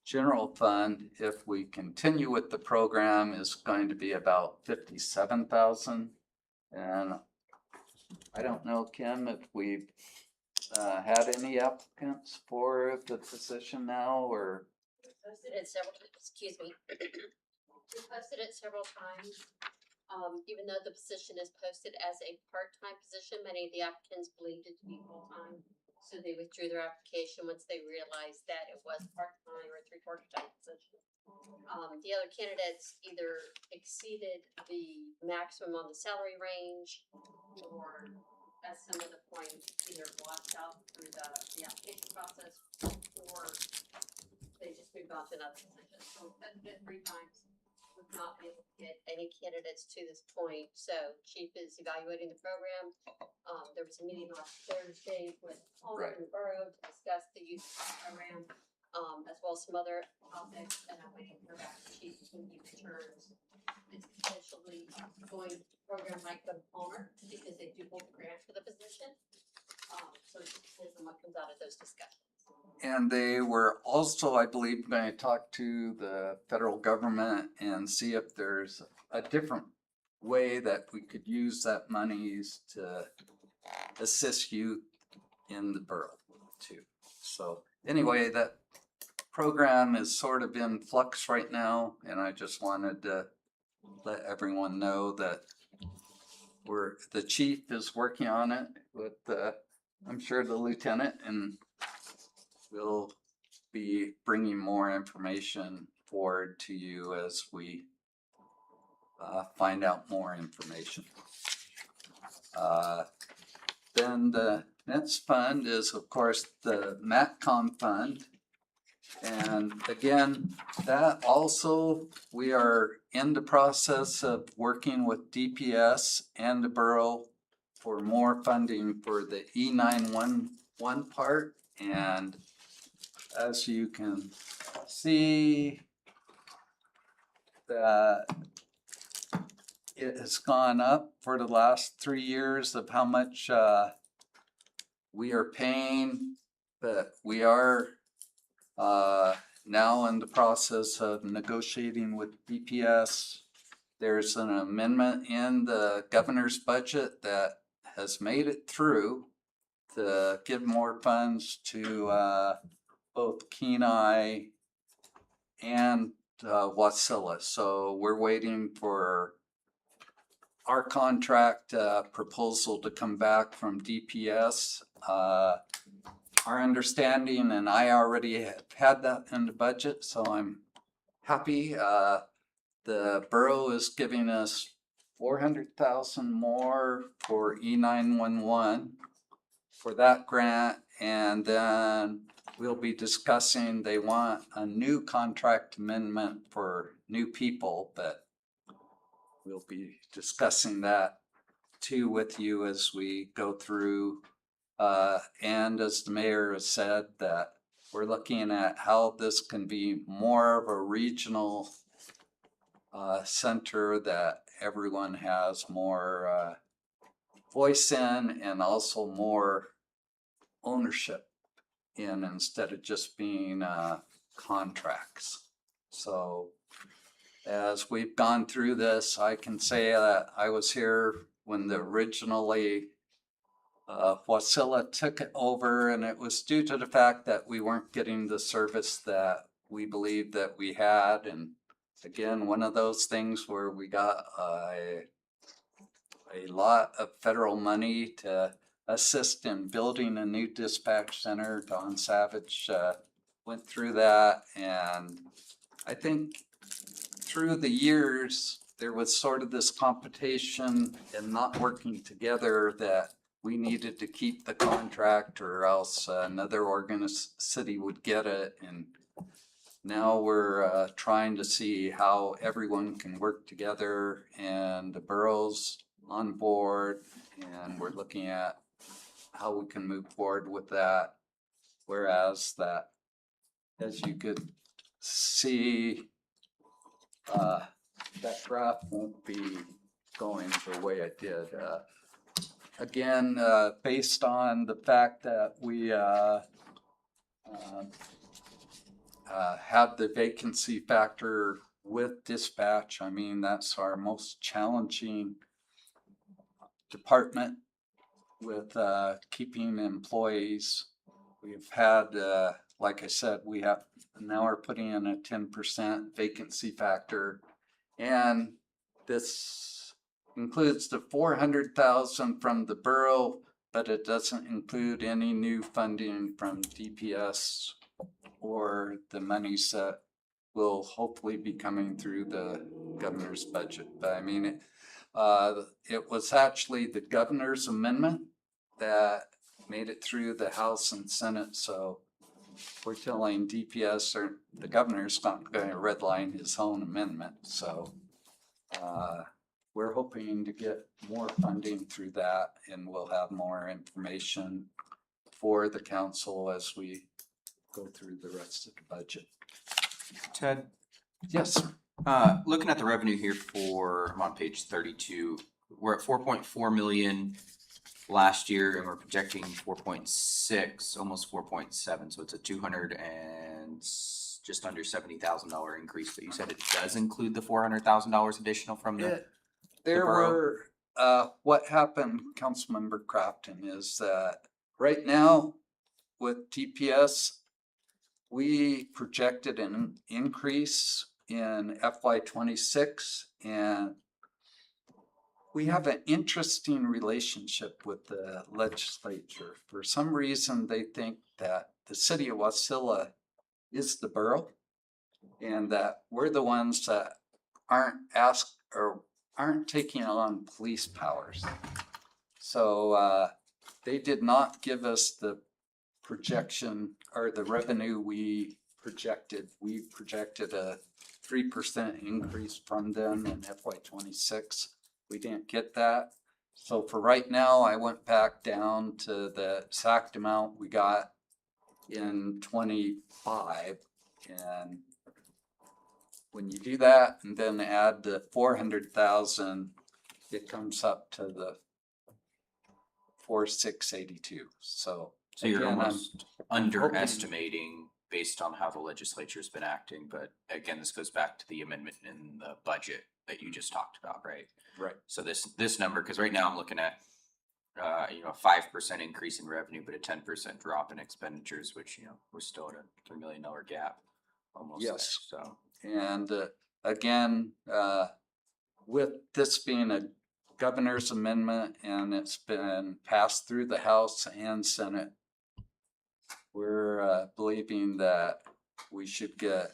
general fund, if we continue with the program, is going to be about 57,000. And I don't know, Kim, if we've had any applicants for the position now, or? Posted it several times, excuse me. We posted it several times. Even though the position is posted as a part-time position, many of the applicants believed it to be full-time. So they withdrew their application once they realized that it was part-time or a three-quarter time position. The other candidates either exceeded the maximum on the salary range, or at some of the points either blocked out through the application process, or they just moved on to another position. So we've posted it 3 times. We've not been able to get any candidates to this point. So Chief is evaluating the program. There was a meeting last Thursday with Alder and Borough to discuss the youth program, as well as some other topics. And I'm waiting for back to Chief when he returns. It's potentially going to program like the Palmer because they do hold the grant for the position. So it just depends on what comes out of those discussions. And they were also, I believe, going to talk to the federal government and see if there's a different way that we could use that monies to assist youth in the borough too. So anyway, that program is sort of in flux right now, and I just wanted to let everyone know that the chief is working on it with I'm sure the lieutenant, and we'll be bringing more information forward to you as we find out more information. Then the next fund is, of course, the MATCOM fund. And again, that also, we are in the process of working with DPS and the borough for more funding for the E911 part. And as you can see, that it has gone up for the last 3 years of how much we are paying, but we are now in the process of negotiating with DPS. There's an amendment in the governor's budget that has made it through to give more funds to both Kenai and Wasilla. So we're waiting for our contract proposal to come back from DPS. Our understanding, and I already have had that in the budget, so I'm happy. The borough is giving us 400,000 more for E911 for that grant, And then we'll be discussing, they want a new contract amendment for new people, but we'll be discussing that too with you as we go through. And as the mayor has said, that we're looking at how this can be more of a regional center that everyone has more voice in and also more ownership in, instead of just being contracts. So as we've gone through this, I can say that I was here when the originally Wasilla took it over, and it was due to the fact that we weren't getting the service that we believed that we had. And again, one of those things where we got a lot of federal money to assist in building a new dispatch center. Don Savage went through that, and I think through the years there was sort of this competition and not working together, that we needed to keep the contract or else another city would get it. And now we're trying to see how everyone can work together, and the borough's on board, and we're looking at how we can move forward with that. Whereas that, as you could see, that graph won't be going the way it did. Again, based on the fact that we have the vacancy factor with dispatch, I mean, that's our most challenging department with keeping employees. We've had, like I said, now we're putting in a 10% vacancy factor, and this includes the 400,000 from the borough, but it doesn't include any new funding from DPS or the monies that will hopefully be coming through the governor's budget. But I mean, it was actually the governor's amendment that made it through the House and Senate. So we're telling DPS, or the governor's not going to redline his own amendment. So we're hoping to get more funding through that, and we'll have more information for the council as we go through the rest of the budget. Ted, Yes, sir. looking at the revenue here I'm on page 32, we're at 4.4 million last year, and we're projecting 4.6, almost 4.7. So it's a 200 and just under $70,000 increase. But you said it does include the $400,000 additional from the. There borough? were, what happened, Councilmember Crafton, is that right now with DPS, we projected an increase in FY26, and we have an interesting relationship with the legislature. For some reason, they think that the city of Wasilla is the borough, and that we're the ones that aren't taking on police powers. So they did not give us the projection or the revenue we projected. We projected a 3% increase from them in FY26. We didn't get that. So for right now, I went back down to the exact amount we got in 25. And when you do that and then add the 400,000, it comes up to the 4,682. So So you're again, almost underestimating based on how the legislature's been acting. But again, this goes back to the amendment in the budget that you just talked about, right? Right. So this number, because right now I'm looking at a 5% increase in revenue, but a 10% drop in expenditures, which we're still at a $3 million gap almost. Yes. There, so. And again, with this being a governor's amendment and it's been passed through the House and Senate, we're believing that we should get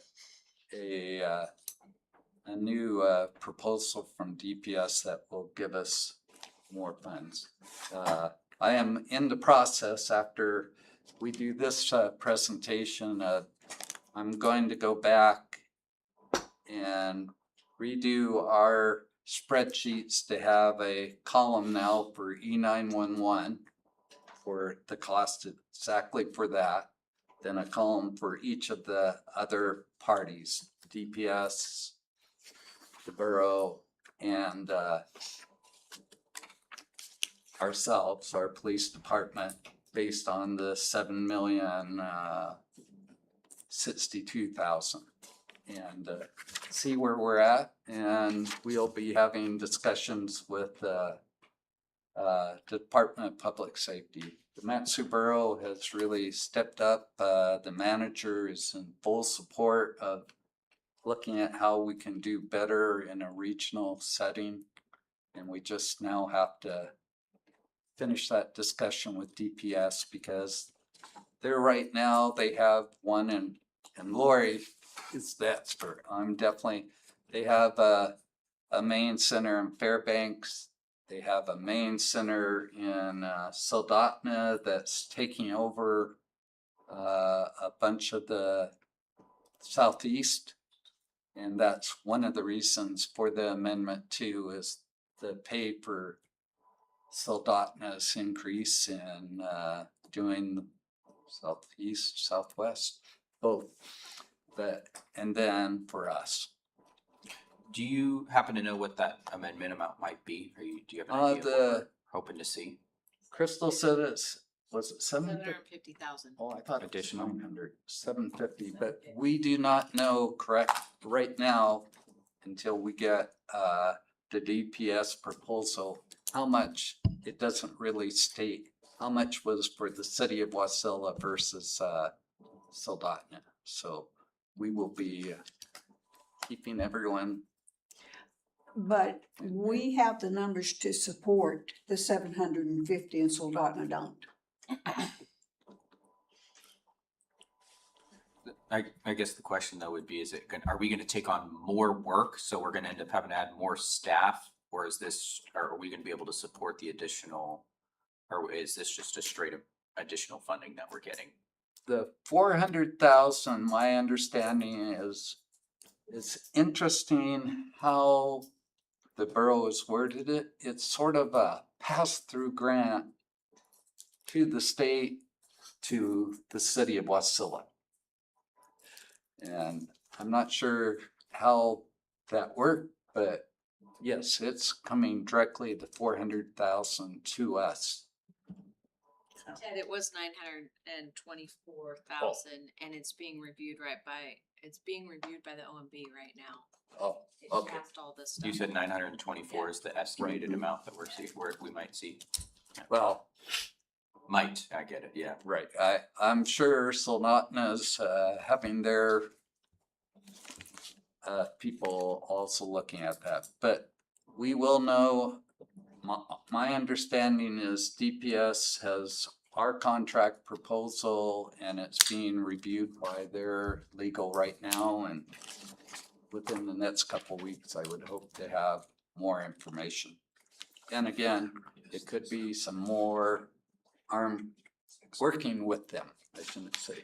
a new proposal from DPS that will give us more funds. I am in the process, after we do this presentation, I'm going to go back and redo our spreadsheets to have a column now for E911 for the cost exactly for that, then a column for each of the other parties, DPS, the borough, and ourselves, our police department, based on the 7,062,000, and see where we're at. And we'll be having discussions with the Department of Public Safety. The Matsu Borough has really stepped up. The manager is in full support of looking at how we can do better in a regional setting. And we just now have to finish that discussion with DPS, because they're right now, they have one and Lori is the expert. They have a main center in Fairbanks. They have a main center in Soldotna that's taking over a bunch of the southeast. And that's one of the reasons for the amendment too, is the pay for Soldotna's increase in doing the southeast, southwest, both. And then for us. Do you happen to know what that amendment amount might be? Do you have an idea of what we're hoping to see? Crystal said was it 750? 750,000. Oh, I thought Additional. 900, 750, but we do not know correct right now until we get the DPS proposal, how much. It doesn't really state how much was for the city of Wasilla versus Soldotna. So we will be keeping everyone. But we have the numbers to support the 750 and Soldotna don't. I guess the question though would be, are we gonna take on more work? So we're gonna end up having to add more staff? Or are we gonna be able to support the additional, or is this just a straight up additional funding that we're getting? The 400,000, my understanding is, it's interesting how the borough has worded it. It's sort of a pass-through grant to the state, to the city of Wasilla. And I'm not sure how that worked, but yes, it's coming directly to 400,000 to us. Ted, it was 924,000 and it's being reviewed by the OMB right now. Oh, It okay. passed all this stuff. You said 924 is the estimated amount that we might see. Well, I get it, yeah. right. I'm sure Soldotna's having their people also looking at that, but we will know. My understanding is DPS has our contract proposal and it's being reviewed by their legal right now, and within the next couple of weeks, I would hope to have more information. And again, it could be some more working with them. I shouldn't say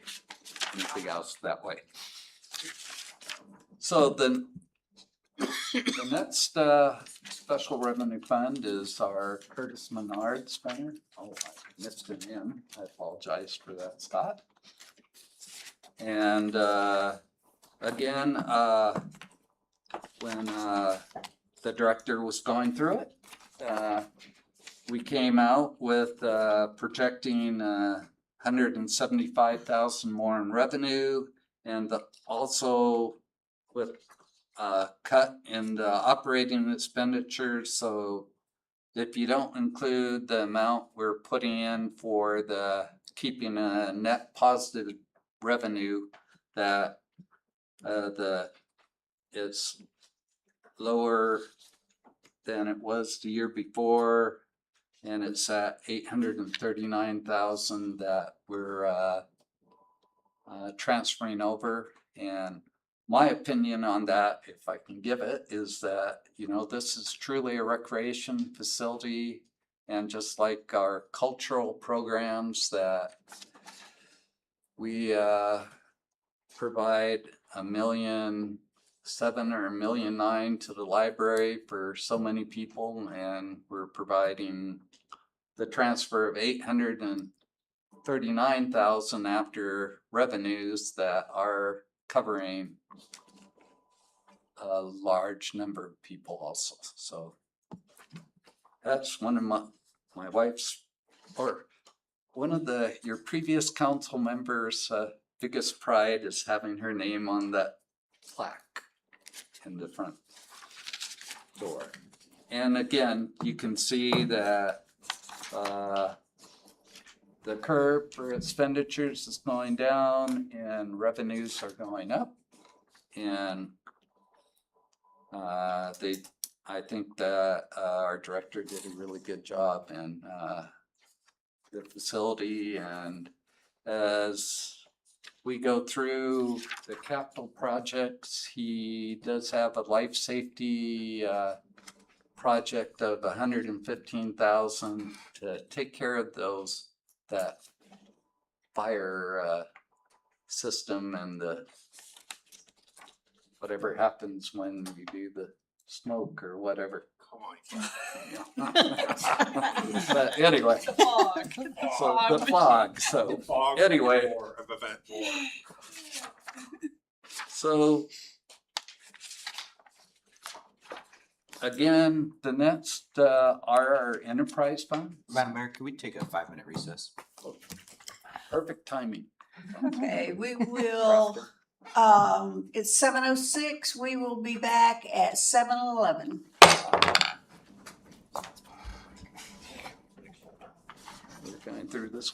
anything else that way. So the next special revenue fund is our Curtis Menard Center. Oh, I missed him in. I apologize for that, Scott. And again, when the director was going through it, we came out with projecting 175,000 more in revenue, and also with cut in the operating expenditures. So if you don't include the amount we're putting in for the keeping a net positive revenue, that it's lower than it was the year before, and it's at 839,000 that we're transferring over. And my opinion on that, if I can give it, is that, this is truly a recreation facility, and just like our cultural programs, that We provide $1.7 million or $1.9 million to the library for so many people, and we're providing the transfer of $839,000 after revenues that are covering a large number of people also. So that's one of my wife's, or one of your previous council members' biggest pride is having her name on that plaque in the front door. And again, you can see that the curve for expenditures is going down and revenues are going up. And I think that our director did a really good job in the facility. And as we go through the capital projects, he does have a life safety project of $115,000 to take care of that fire system and the whatever happens when you do the smoke or whatever. But anyway, so the fog. So anyway, so again, the next are our enterprise fund. Madam Mayor, can we take a 5-minute recess? Perfect timing. Okay, we will, it's 7:06. We will be back at 7:11. We're going through this.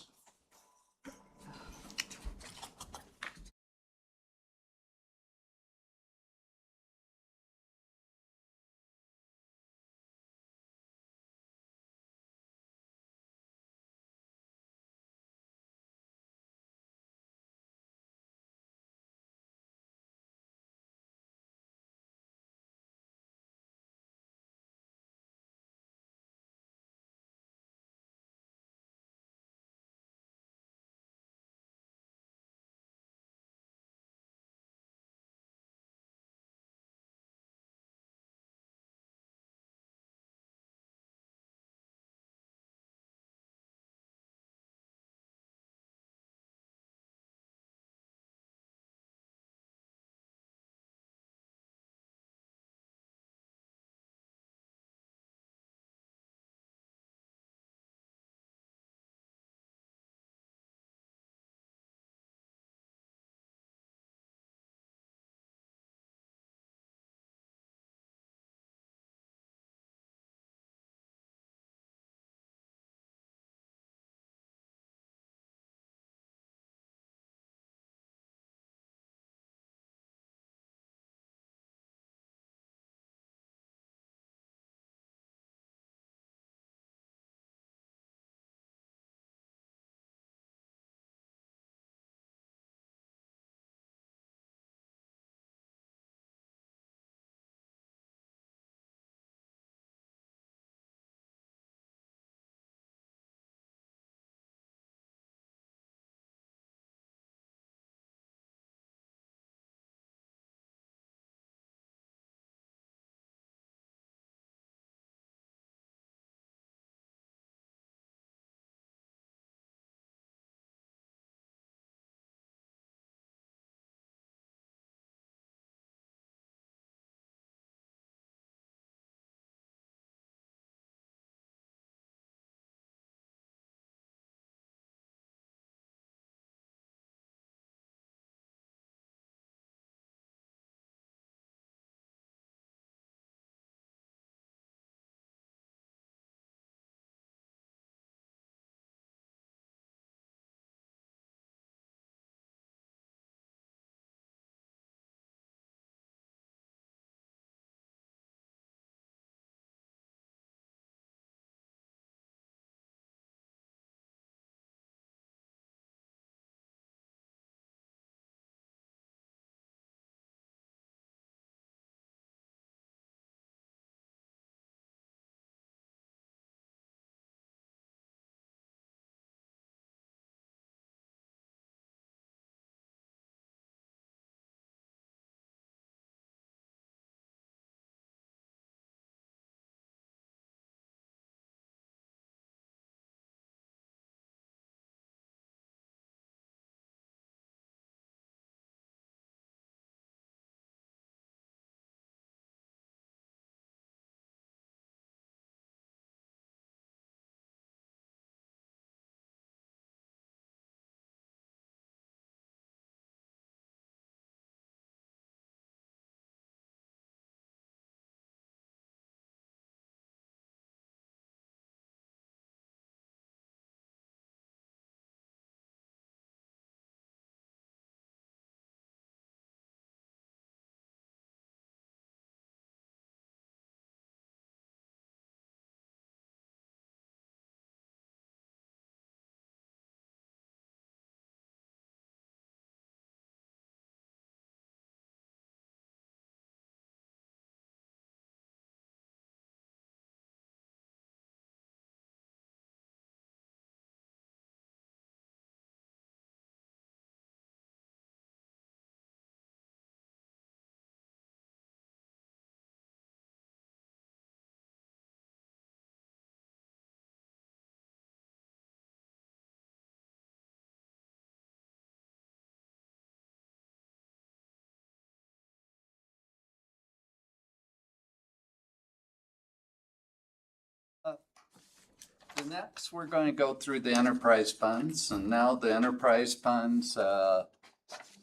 So next, we're going to go through the enterprise funds, and now the enterprise funds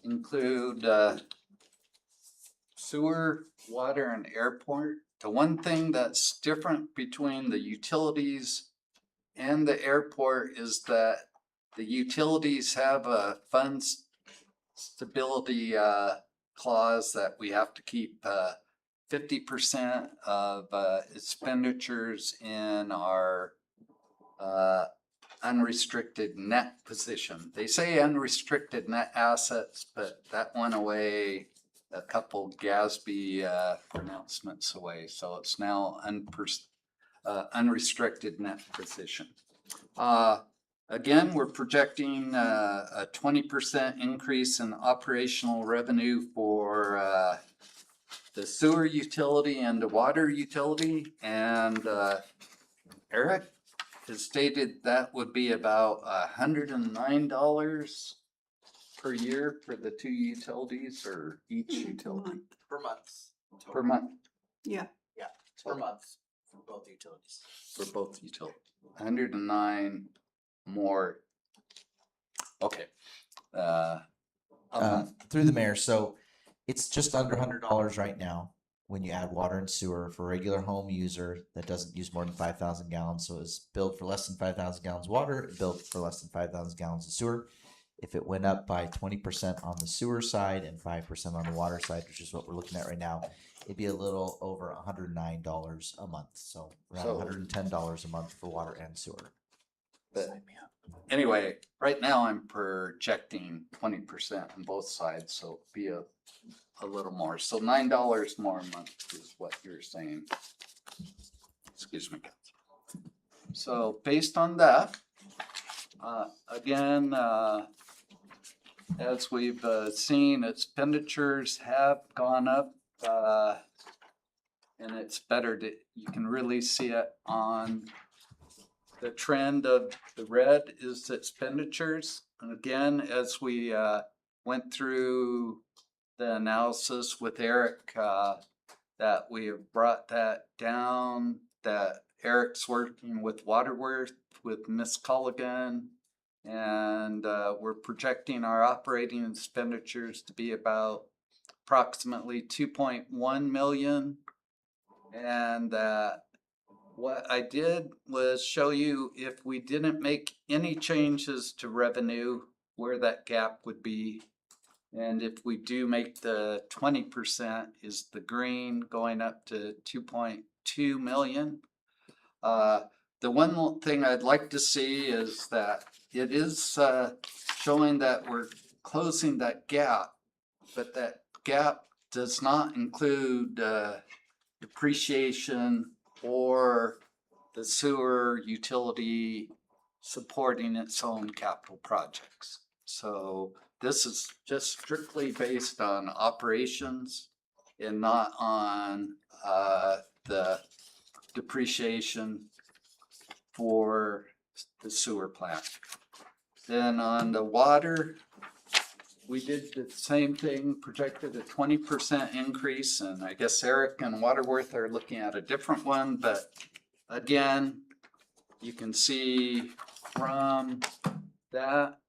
include sewer, water, and airport. The one thing that's different between the utilities and the airport is that the utilities have a funds stability clause that we have to keep 50% of expenditures in our unrestricted net position. They say unrestricted net assets, but that went away a couple GASB pronouncements away. So it's now unrestricted net position. Again, we're projecting a 20% increase in operational revenue for the sewer utility and the water utility. And Eric has stated that would be about $109 per year for the two utilities, or each utility Per month. per month. Yeah. Yeah, per month for both utilities. For both utilities, 109 more. Okay. Through the mayor, so it's just under $100 right now when you add water and sewer for a regular home user that doesn't use more than 5,000 gallons. So it's billed for less than 5,000 gallons of water, billed for less than 5,000 gallons of sewer. If it went up by 20% on the sewer side and 5% on the water side, which is what we're looking at right now, it'd be a little over $109 a month. So around $110 a month for water and sewer. But anyway, right now I'm projecting 20% on both sides, so it'd be a little more. So $9 more a month is what you're saying. Excuse me. So based on that, again, as we've seen, expenditures have gone up, and it's better to, you can really see it on the trend of the red is the expenditures. And again, as we went through the analysis with Eric, that we have brought that down, that Eric's working with Waterworth, with Miss Colligan, and we're projecting our operating expenditures to be about approximately 2.1 million. And what I did was show you if we didn't make any changes to revenue, where that gap would be. And if we do make the 20% is the green going up to 2.2 million. The one thing I'd like to see is that it is showing that we're closing that gap, but that gap does not include depreciation or the sewer utility supporting its own capital projects. So this is just strictly based on operations and not on the depreciation for the sewer plant. Then on the water, we did the same thing, projected a 20% increase, and I guess Eric and Waterworth are looking at a different one, but again, you can see from that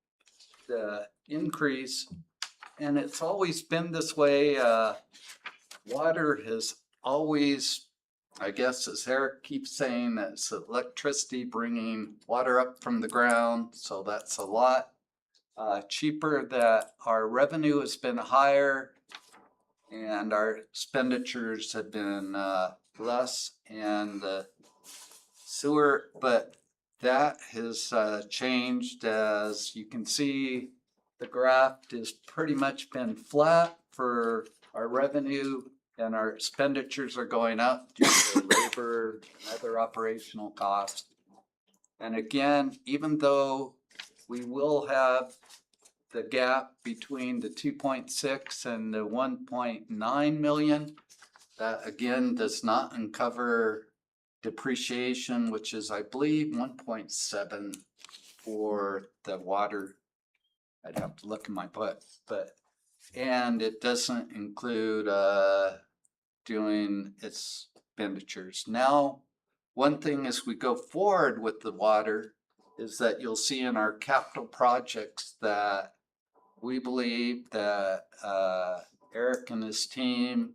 the increase, and it's always been this way. Water has always, I guess, as Eric keeps saying, it's electricity bringing water up from the ground, so that's a lot cheaper. That our revenue has been higher and our expenditures have been less, and the sewer, but that has changed. As you can see, the graph has pretty much been flat for our revenue, and our expenditures are going up due to labor and other operational costs. And again, even though we will have the gap between the 2.6 and the 1.9 million, that again does not uncover depreciation, which is, I believe, 1.7 for the water. I'd have to look in my book, but, and it doesn't include doing expenditures. Now, one thing as we go forward with the water is that you'll see in our capital projects that we believe that Eric and his team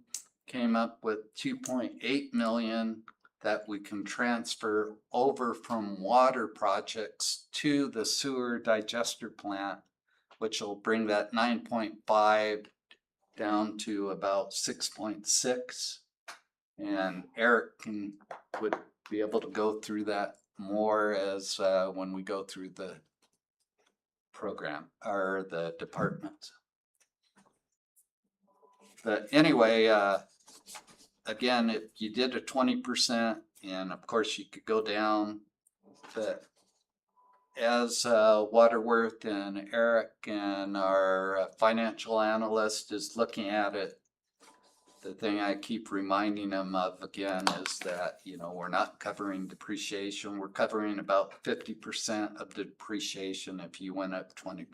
came up with 2.8 million that we can transfer over from water projects to the sewer digester plant, which will bring that 9.5 down to about 6.6. And Eric would be able to go through that more as when we go through the program or the department. But anyway, again, if you did a 20%, and of course you could go down, but as Waterworth and Eric and our financial analyst is looking at it, the thing I keep reminding them of again is that, you know, we're not covering depreciation. We're covering about 50% of the depreciation if you went up 20%.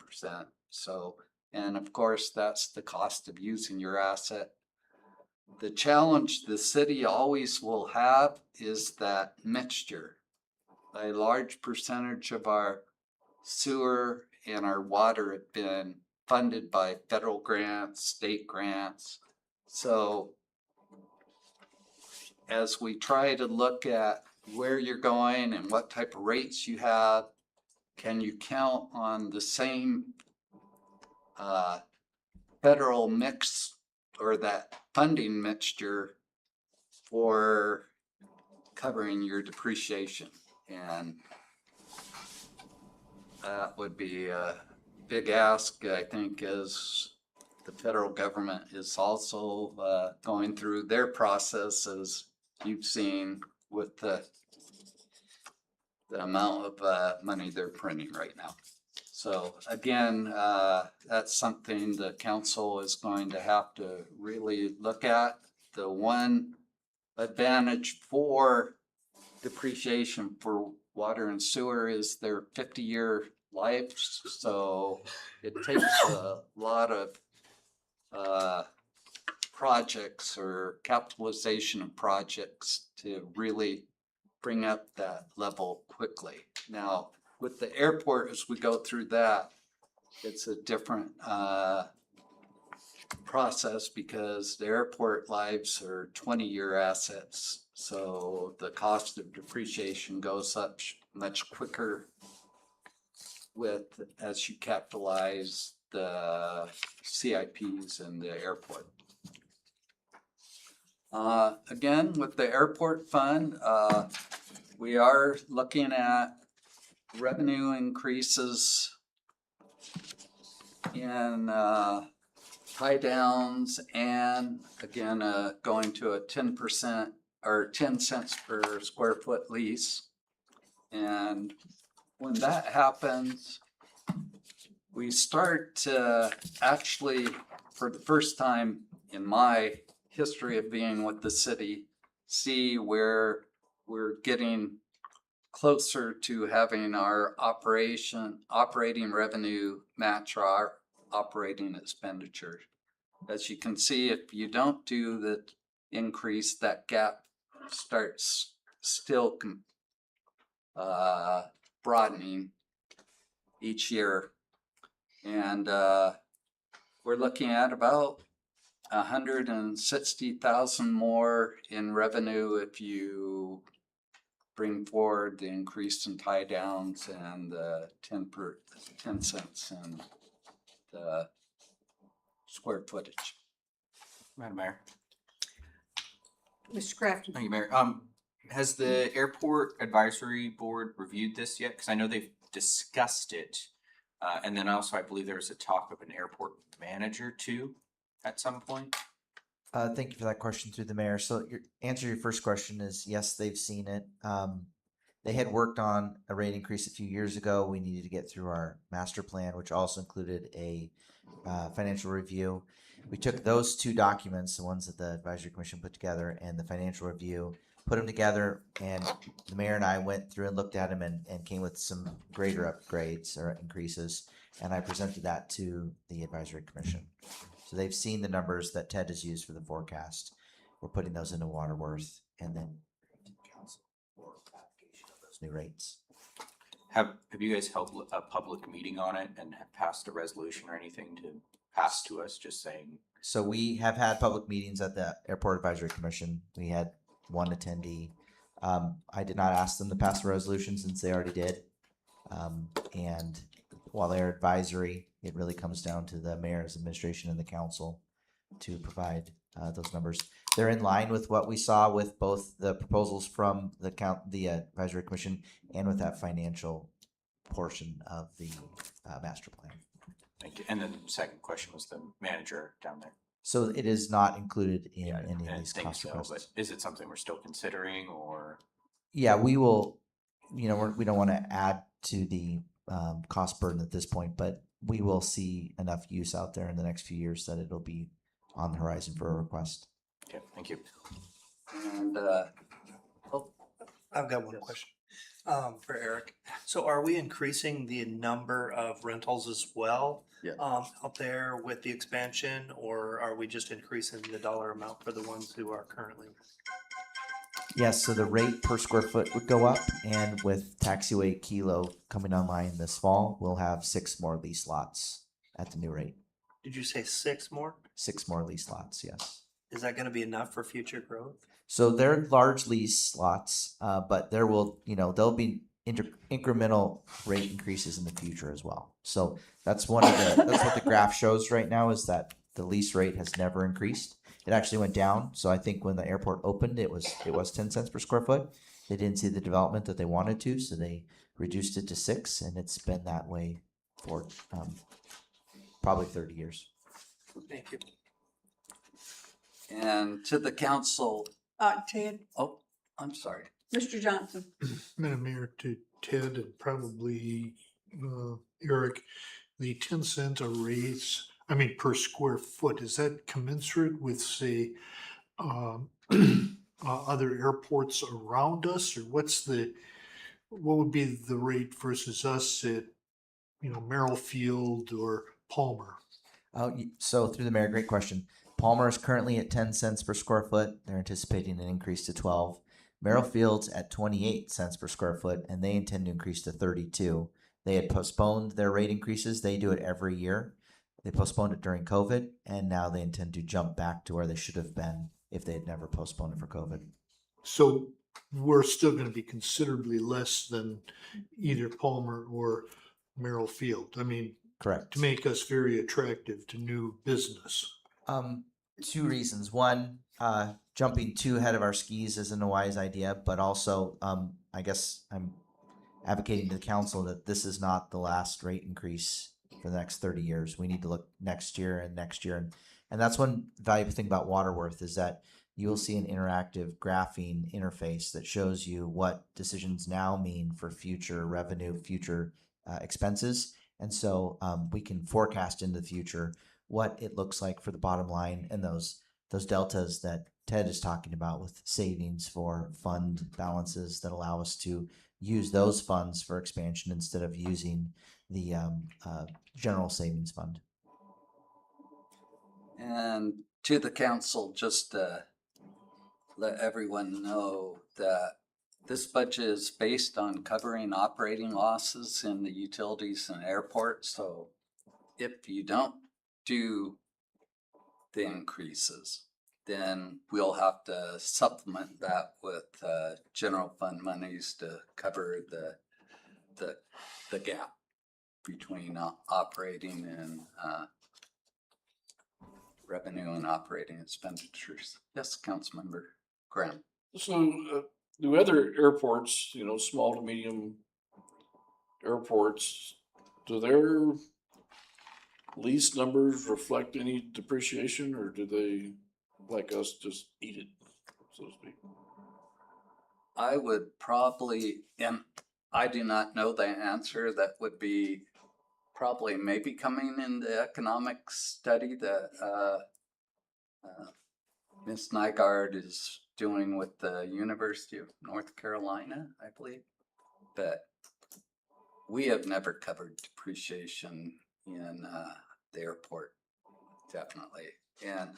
So, and of course, that's the cost of using your asset. The challenge the city always will have is that mixture. A large percentage of our sewer and our water have been funded by federal grants, state grants. So as we try to look at where you're going and what type of rates you have, can you count on the same federal mix or that funding mixture for covering your depreciation? And that would be a big ask, I think, as the federal government is also going through their process, as you've seen with the amount of money they're printing right now. So again, that's something the council is going to have to really look at. The one advantage for depreciation for water and sewer is their 50-year lives. So it takes a lot of projects or capitalization of projects to really bring up that level quickly. Now, with the airport, as we go through that, it's a different process because the airport lives are 20-year assets. So the cost of depreciation goes up much quicker as you capitalize the CIPs and the airport. Again, with the airport fund, we are looking at revenue increases in tie downs and again, going to a 10% or 10 cents per square foot lease. And when that happens, we start to actually, for the first time in my history of being with the city, see where we're getting closer to having our operating revenue match our operating expenditure. As you can see, if you don't do the increase, that gap starts still broadening each year. And we're looking at about 160,000 more in revenue if you bring forward the increase in tie downs and the 10 cents in the square footage. Madam Mayor. Mr. Crafton? Thank you, Mayor. Has the airport advisory board reviewed this yet? Because I know they've discussed it. And then also I believe there was a talk of an airport manager too at some point. Thank you for that question through the mayor. So your answer to your first question is yes, they've seen it. They had worked on a rate increase a few years ago. We needed to get through our master plan, which also included a financial review. We took those two documents, the ones that the advisory commission put together and the financial review, put them together, and the mayor and I went through and looked at them and came with some greater upgrades or increases, and I presented that to the advisory commission. So they've seen the numbers that Ted has used for the forecast. We're putting those into Waterworth and then new rates. Have you guys held a public meeting on it and have passed a resolution or anything to pass to us, just saying? So we have had public meetings at the Airport Advisory Commission. We had one attendee. I did not ask them to pass a resolution since they already did. And while they're advisory, it really comes down to the mayor's administration and the council to provide those numbers. They're in line with what we saw with both the proposals from the advisory commission and with that financial portion of the master plan. Thank you. And then the second question was the manager down there. So it is not included in Yeah, any I of these think cost so, requests. but is it something we're still considering, or? Yeah, we will, we don't want to add to the cost burden at this point, but we will see enough use out there in the next few years that it'll be on the horizon for a request. Okay, thank you. And, I've got one question for Eric. So are we increasing the number of rentals as well? Yeah. Out there with the expansion, or are we just increasing the dollar amount for the ones who are currently? Yes, so the rate per square foot would go up, and with taxiway Kilo coming online this fall, we'll have 6 more lease lots at the new rate. Did you say 6 more? 6 more lease lots, yes. Is that gonna be enough for future growth? So they're large lease lots, but there will, there'll be incremental rate increases in the future as well. So that's what the graph shows right now, is that the lease rate has never increased. It actually went down. So I think when the airport opened, it was 10 cents per square foot. They didn't see the development that they wanted to, so they reduced it to 6, and it's been that way for probably 30 years. Thank you. and to the council, Ted, oh, I'm sorry. Mr. Johnson. Madam Mayor, to Ted and probably Eric, the 10 cent a raise, per square foot, is that commensurate with, say, other airports around us, or what would be the rate versus us at, Merrill Field or Palmer? So through the mayor, great question. Palmer is currently at 10 cents per square foot. They're anticipating an increase to 12. Merrill Field's at 28 cents per square foot, and they intend to increase to 32. They had postponed their rate increases. They do it every year. They postponed it during COVID, and now they intend to jump back to where they should have been if they had never postponed it for COVID. So we're still going to be considerably less than either Palmer or Merrill Field. Correct. To make us very attractive to new business. 2 reasons. One, jumping too ahead of our skis isn't a wise idea, but also, I guess I'm advocating to the council that this is not the last rate increase for the next 30 years. We need to look next year and next year. And that's one valuable thing about Waterworth, is that you will see an interactive graphing interface that shows you what decisions now mean for future revenue, future expenses. And so we can forecast into the future what it looks like for the bottom line, and those deltas that Ted is talking about with savings for fund balances that allow us to use those funds for expansion instead of using the general savings fund. And to the council, just to let everyone know that this budget is based on covering operating losses in the utilities and airports. So if you don't do the increases, then we'll have to supplement that with general fund monies to cover the gap between operating and revenue and operating expenditures. Yes, Councilmember Graham. So, do other airports, small to medium airports, do their lease numbers reflect any depreciation, or do they, like us, just eat it, so to speak? I would probably, and I do not know the answer, that would be probably maybe coming in the economic study that Ms. Nygaard is doing with the University of North Carolina, I believe. But we have never covered depreciation in the airport, definitely. And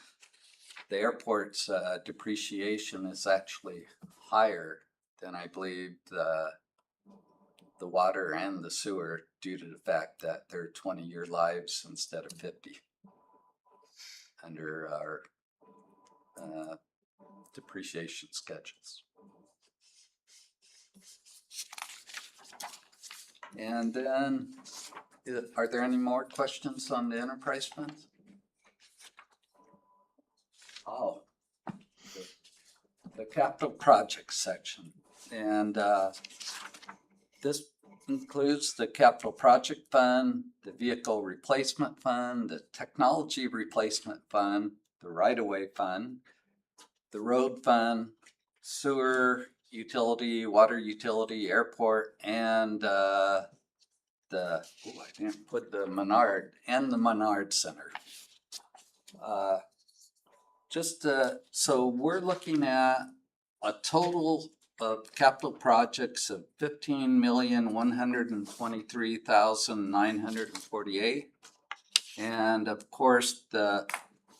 the airport's depreciation is actually higher than I believe the the water and the sewer due to the fact that they're 20-year lives instead of 50 under our depreciation schedules. And then, are there any more questions on the enterprise funds? Oh, the capital projects section. And this includes the capital project fund, the vehicle replacement fund, the technology replacement fund, the right-of-way fund, the road fund, sewer utility, water utility, airport, and I didn't put the Menard and the Menard Center. So we're looking at a total of capital projects of $15,123,948. And of course, the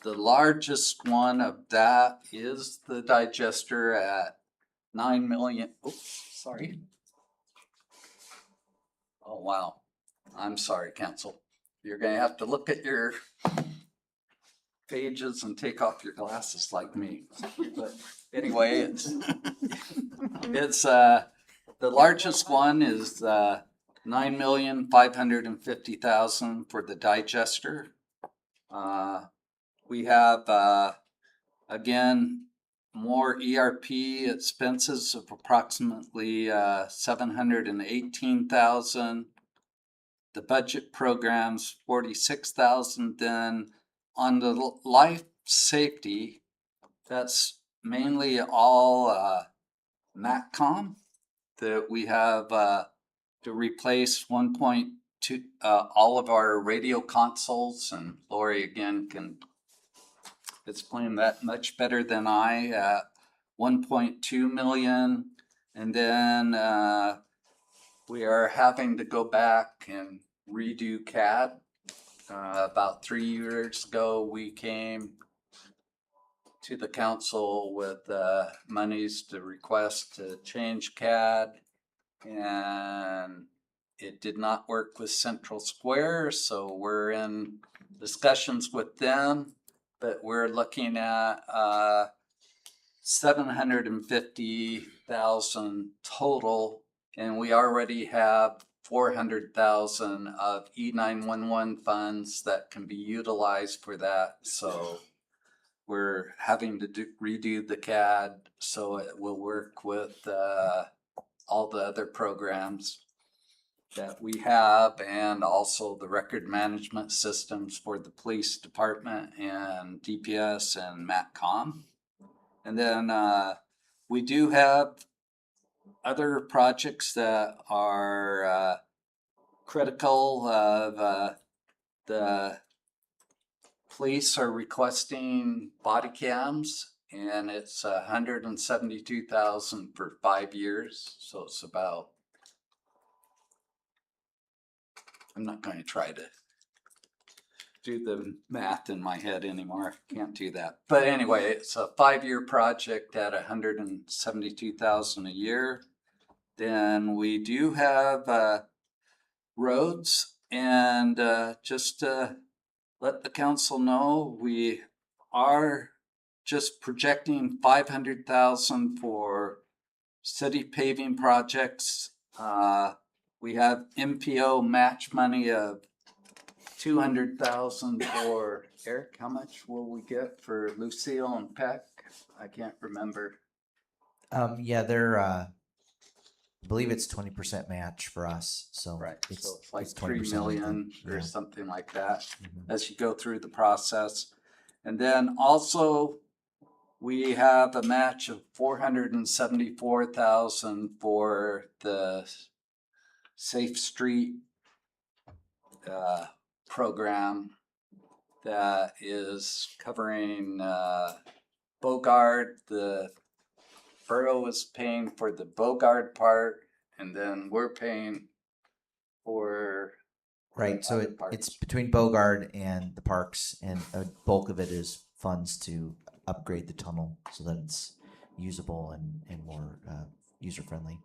largest one of that is the digester at 9 million. Oops, sorry. Oh, wow. I'm sorry, council. You're gonna have to look at your pages and take off your glasses like me. But anyway, it's the largest one is 9,550,000 for the digester. We have again more ERP expenses of approximately 718,000. The budget program's 46,000. Then on the life safety, that's mainly all MATCOM that we have to replace 1.2 all of our radio consoles, and Lori again can explain that much better than I, at 1.2 million. And then we are having to go back and redo CAD. About 3 years ago, we came to the council with monies to request to change CAD, and it did not work with Central Square, so we're in discussions with them, but we're looking at 750,000 total, and we already have 400,000 of E911 funds that can be utilized for that. So we're having to redo the CAD so it will work with all the other programs that we have, and also the record management systems for the police department and DPS and MATCOM. And then we do have other projects that are critical of the police are requesting body cams, and it's 172,000 for 5 years. So it's about, I'm not going to try to do the math in my head anymore. Can't do that. But anyway, it's a 5-year project at 172,000 a year. Then we do have roads, and just to let the council know, we are just projecting 500,000 for city paving projects. We have MPO match money of 200,000 for Eric. How much will we get for Lucille and Peck? I can't remember. Yeah, they're I believe it's 20% match for us. So Right, it's, so it's like 20% 3 million or yeah. something like that Mhm. as you go through the process. And then also we have a match of 474,000 for the Safe Street program that is covering Bogard. The borough is paying for the Bogard part, and then we're paying for Right. So other parts. it's between Bogard and the parks, and a bulk of it is funds to upgrade the tunnel so that it's usable and more user friendly.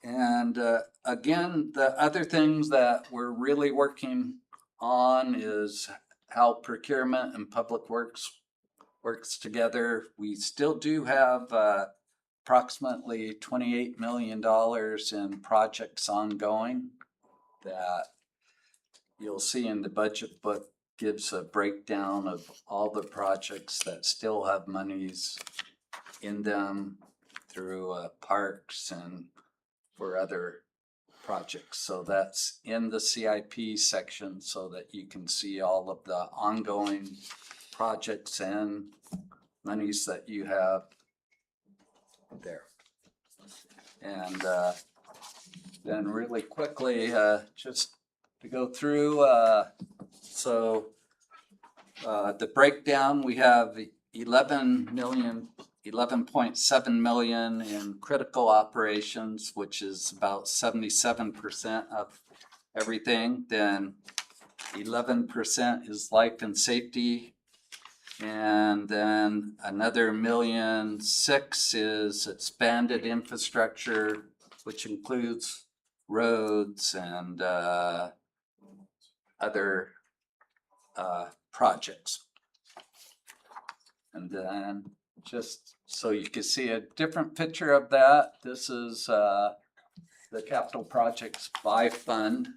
And again, the other things that we're really working on is how procurement and public works together. We still do have approximately $28 million in projects ongoing that you'll see in the budget book. Gives a breakdown of all the projects that still have monies in them through parks and for other projects. So that's in the CIP section so that you can see all of the ongoing projects and monies that you have there. And then really quickly, just to go through, the breakdown, we have 11.7 million in critical operations, which is about 77% of everything. Then 11% is life and safety. And then another 1.6 million is expanded infrastructure, which includes roads and other projects. And then just so you can see a different picture of that, this is the capital projects by fund.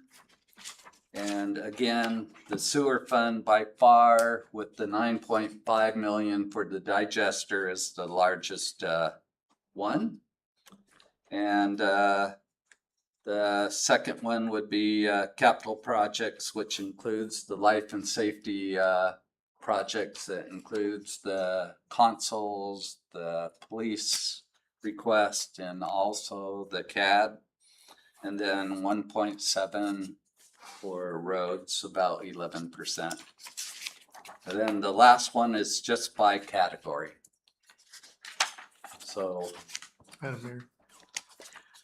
And again, the sewer fund by far with the 9.5 million for the digester is the largest one. And the second one would be capital projects, which includes the life and safety projects. That includes the consoles, the police request, and also the CAD. And then 1.7 for roads, about 11%. And then the last one is just by category. So, Madam Mayor,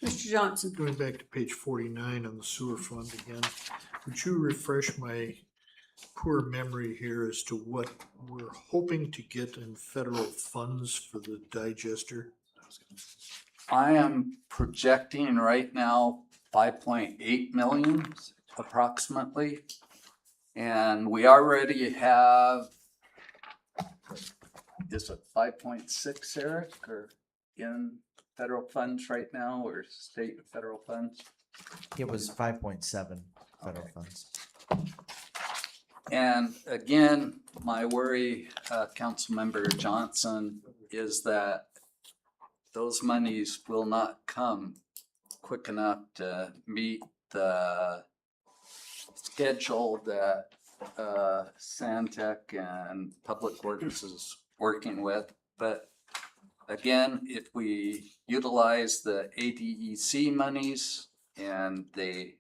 Mr. Johnson. going back to page 49 on the sewer fund again, would you refresh my poor memory here as to what we're hoping to get in federal funds for the digester? I am projecting right now 5.8 million approximately. And we already have, is it 5.6, Eric, or in federal funds right now, or state and federal funds? It was 5.7 federal funds. And again, my worry, Councilmember Johnson, is that those monies will not come quick enough to meet the schedule that Santec and Public Works is working with. But again, if we utilize the ADEC monies and they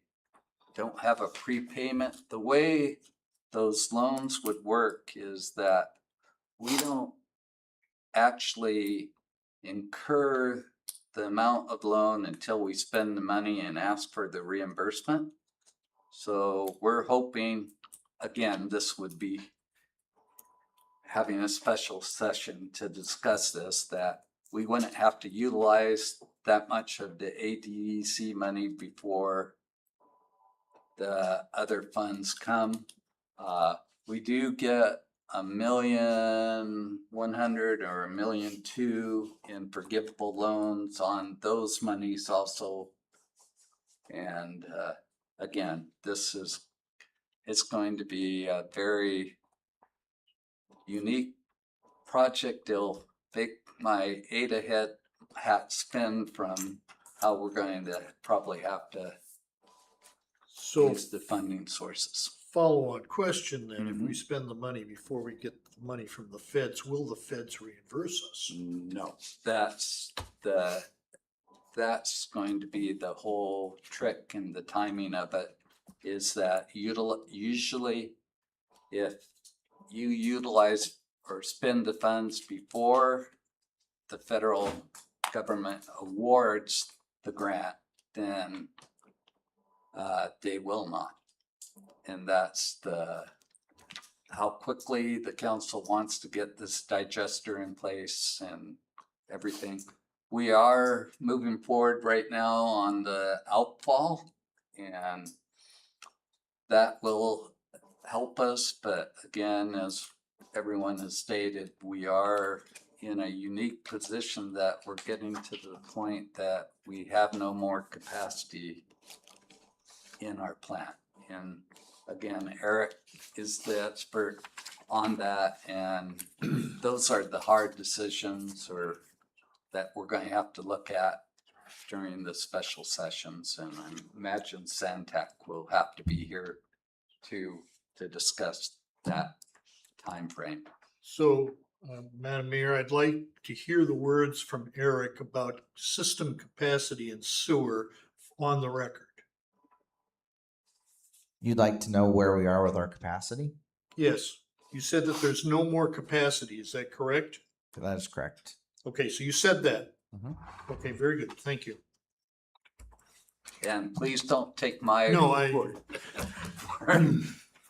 don't have a prepayment, the way those loans would work is that we don't actually incur the amount of loan until we spend the money and ask for the reimbursement. So we're hoping, again, this would be having a special session to discuss this, that we wouldn't have to utilize that much of the ADEC money before the other funds come. We do get 1,100,000 or 1,200,000 in forgivable loans on those monies also. And again, it's going to be a very unique project. It'll make my ADA hat spin from how we're going to probably have to use the funding sources. Follow-on question then, if we spend the money before we get the money from the feds, will the feds reimburse us? No, that's going to be the whole trick, and the timing of it is that usually if you utilize or spend the funds before the federal government awards the grant, then they will not. And that's how quickly the council wants to get this digester in place and everything. we are moving forward right now on the outfall, and that will help us. But again, as everyone has stated, we are in a unique position that we're getting to the point that we have no more capacity in our plant. And again, Eric is the expert on that, and those are the hard decisions or that we're going to have to look at during the special sessions. And I imagine Santec will have to be here to discuss that time frame. So, Madam Mayor, I'd like to hear the words from Eric about system capacity and sewer on the record. You'd like to know where we are with our capacity? Yes, you said that there's no more capacity, is that correct? That is correct. Okay, so you said that. Mhm. Okay, very good, thank you. And please don't take my No, word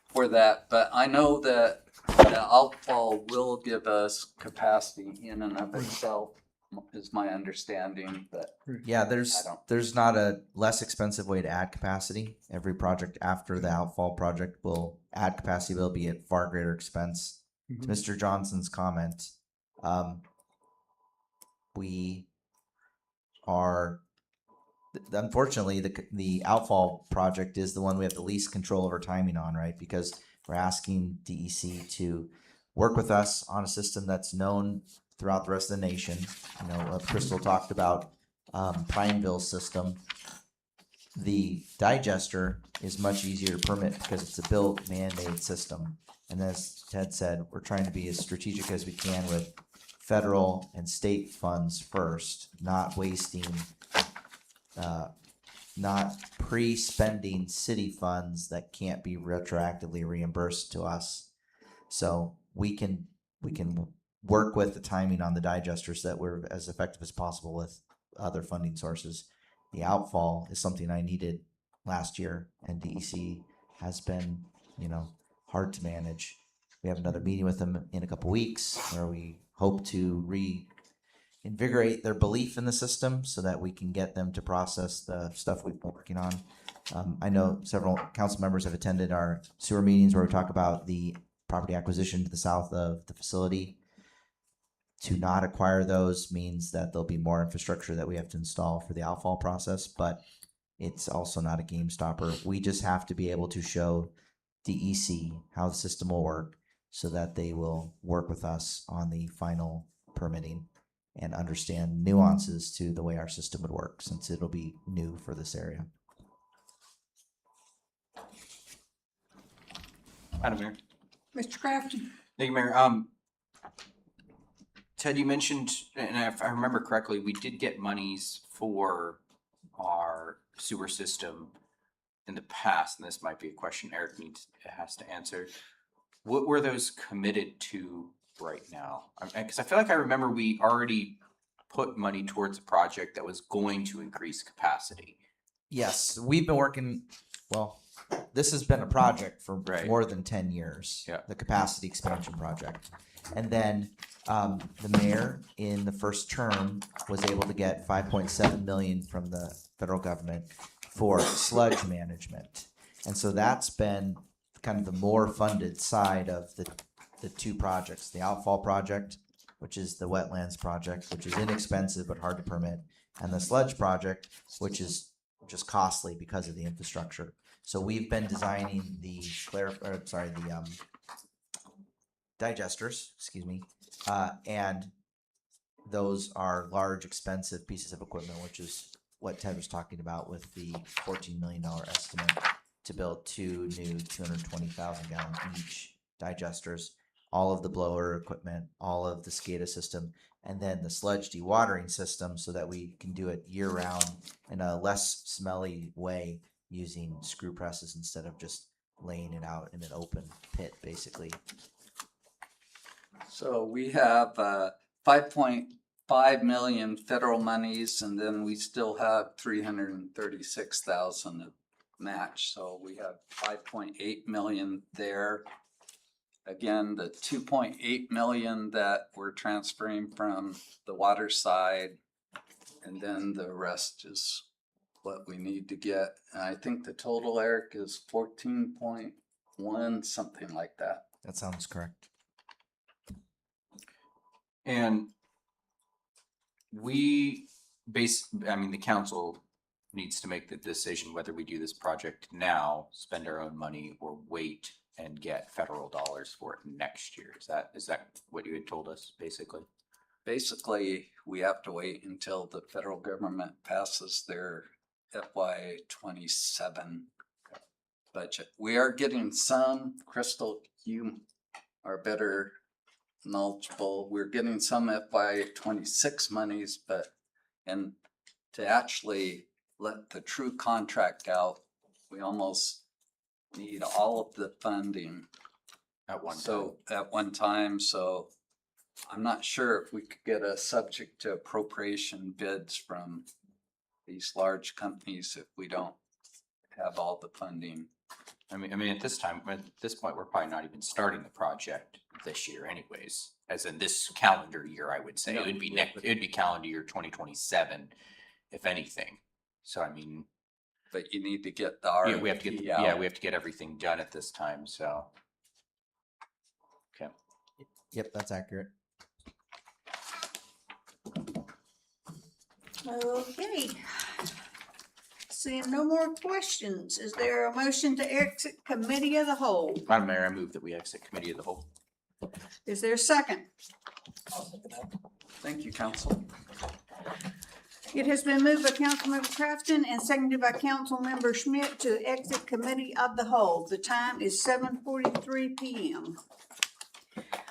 for that, but I know that the outfall will give us capacity in and of itself, is my understanding, but Yeah, I don't- there's not a less expensive way to add capacity. Every project after the outfall project will add capacity, will be at far greater expense. To Mr. Johnson's comment, we are, unfortunately, the outfall project is the one we have the least control over timing on, right? Because we're asking DEC to work with us on a system that's known throughout the rest of the nation. You know, Crystal talked about Pineville's system. The digester is much easier to permit because it's a built man-made system. And as Ted said, we're trying to be as strategic as we can with federal and state funds first, not wasting, not pre-spending city funds that can't be retroactively reimbursed to us. So we can work with the timing on the digesters so that we're as effective as possible with other funding sources. The outfall is something I needed last year, and DEC has been, hard to manage. We have another meeting with them in a couple weeks where we hope to reinvigorate their belief in the system so that we can get them to process the stuff we've been working on. I know several council members have attended our sewer meetings where we talk about the property acquisition to the south of the facility. To not acquire those means that there'll be more infrastructure that we have to install for the outfall process, but it's also not a game stopper. We just have to be able to show DEC how the system will work so that they will work with us on the final permitting and understand nuances to the way our system would work, since it'll be new for this area. Madam Mayor. Mr. Crafton? Thank you, Mayor. Ted, you mentioned, and if I remember correctly, we did get monies for our sewer system in the past, and this might be a question Eric has to answer. What were those committed to right now? Because I feel like I remember we already put money towards a project that was going to increase capacity. Yes, we've been working, well, this has been a project for more than 10 years. Yeah. The capacity expansion project. And then the mayor in the first term was able to get $5.7 million from the federal government for sludge management. And so that's been kind of the more funded side of the two projects, the outfall project, which is the wetlands project, which is inexpensive but hard to permit, and the sludge project, which is just costly because of the infrastructure. So we've been designing the digesters, and those are large, expensive pieces of equipment, which is what Ted was talking about with the $14 million estimate to build two new 220,000 gallon each digesters, all of the blower equipment, all of the SCADA system, and then the sludge dewatering system so that we can do it year round in a less smelly way using screw presses instead of just laying it out in an open pit, basically. So we have 5.5 million federal monies, and then we still have 336,000 of match. So we have 5.8 million there. Again, the 2.8 million that we're transferring from the water side And then the rest is what we need to get. And I think the total, Eric, is 14.1, something like that. That sounds correct. And the council needs to make the decision whether we do this project now, spend our own money, or wait and get federal dollars for it next year. Is that what you had told us, basically? Basically, we have to wait until the federal government passes their FY 27 budget. We are getting some, Crystal, you are better knowledgeable. We're getting some FY 26 monies, and to actually let the true contract out, we almost need all of the funding At one time. at one time. So I'm not sure if we could get a subject to appropriation bids from these large companies if we don't have all the funding. I mean, at this point, we're probably not even starting the project this year anyways, as in this calendar year, I would say. No, It would be yeah, it'd be calendar year 2027, if anything. So I mean, But you need to get the RFP we have to get, out. we have to get everything done at this time, so. Okay. Yep, that's accurate. Okay. Seeing no more questions, is there a motion to exit committee of the whole? Madam Mayor, I move that we exit committee of the whole. Is there a second? Thank you, council. It has been moved by Councilmember Crafton and seconded by Councilmember Schmidt to exit committee of the whole. The time is 7:43 p.m.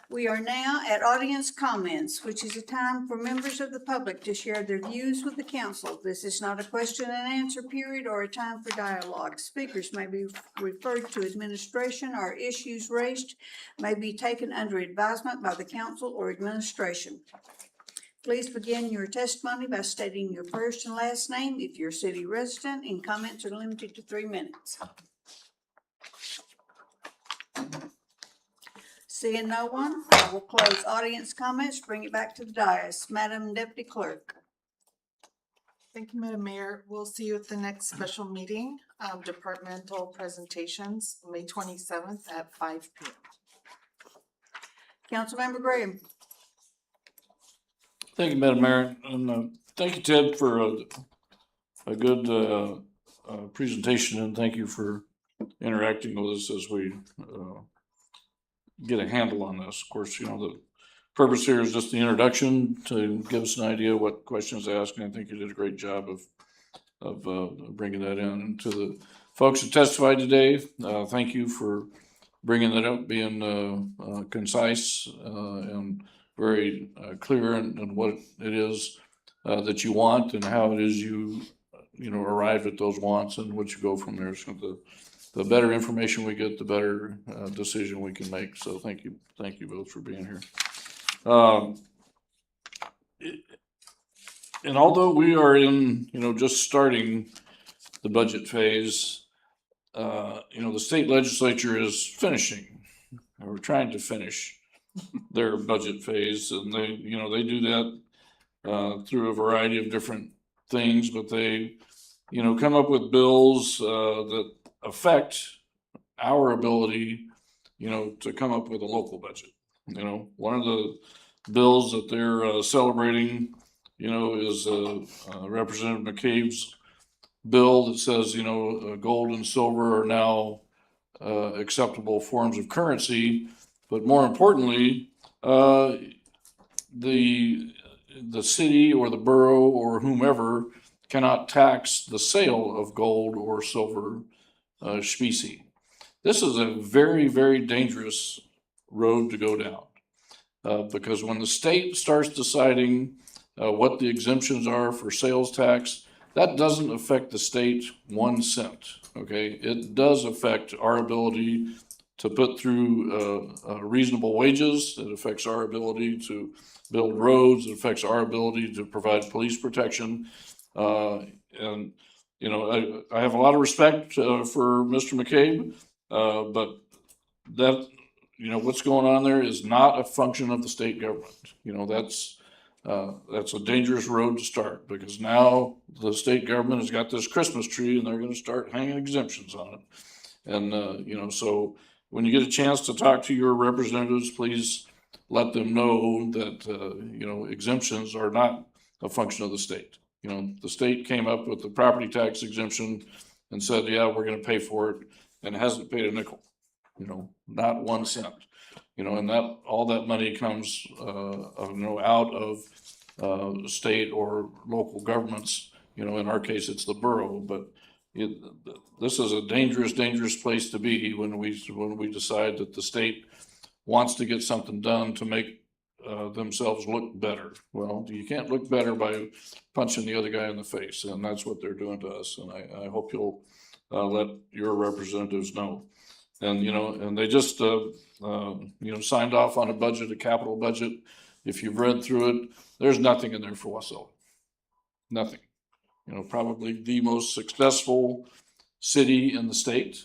We are now at audience comments, which is a time for members of the public to share their views with the council. This is not a question and answer period or a time for dialogue. Speakers may be referred to administration, or issues raised may be taken under advisement by the council or administration. Please begin your testimony by stating your first and last name if you're a city resident, and comments are limited to 3 minutes. Seeing no one, I will close audience comments, bring it back to the dais. Madam Deputy Clerk. Thank you, Madam Mayor. We'll see you at the next special meeting, departmental presentations, May 27th at 5 p.m. Councilmember Graham. Thank you, Madam Mayor, and thank you, Ted, for a good presentation, and thank you for interacting with us as we get a handle on this. Of course, the purpose here is just the introduction to give us an idea what questions to ask, and I think you did a great job of bringing that in. And to the folks who testified today, thank you for bringing that up, being concise and very clear in what it is that you want and how it is you arrive at those wants and what you go from there. So the better information we get, the better decision we can make. So thank you both for being here. And although we are in, just starting the budget phase, the state legislature is finishing, or trying to finish their budget phase, and they do that through a variety of different things, but they, come up with bills that affect our ability, to come up with a local budget. One of the bills that they're celebrating, is Representative McCabe's bill that says, gold and silver are now acceptable forms of currency, but more importantly, the city or the borough or whomever cannot tax the sale of gold or silver specie. This is a very, very dangerous road to go down, because when the state starts deciding what the exemptions are for sales tax, that doesn't affect the state 1 cent. Okay, it does affect our ability to put through reasonable wages. It affects our ability to build roads. It affects our ability to provide police protection. And I have a lot of respect for Mr. McCabe, but that, what's going on there is not a function of the state government. That's that's a dangerous road to start, because now the state government has got this Christmas tree and they're gonna start hanging exemptions on it. And, you know, so when you get a chance to talk to your representatives, please let them know that, you know, exemptions are not a function of the state. You know, the state came up with the property tax exemption and said, yeah, we're gonna pay for it, and hasn't paid a nickel, you know, not 1 cent. You know, and that, all that money comes, you know, out of, state or local governments. You know, in our case, it's the borough, but this is a dangerous, dangerous place to be when we decide that the state wants to get something done to make themselves look better. Well, you can't look better by punching the other guy in the face, and that's what they're doing to us. And I hope you'll let your representatives know. And, you know, and they just, you know, signed off on a budget, a capital budget. If you've read through it, there's nothing in there for Wasilla. Nothing. You know, probably the most successful city in the state.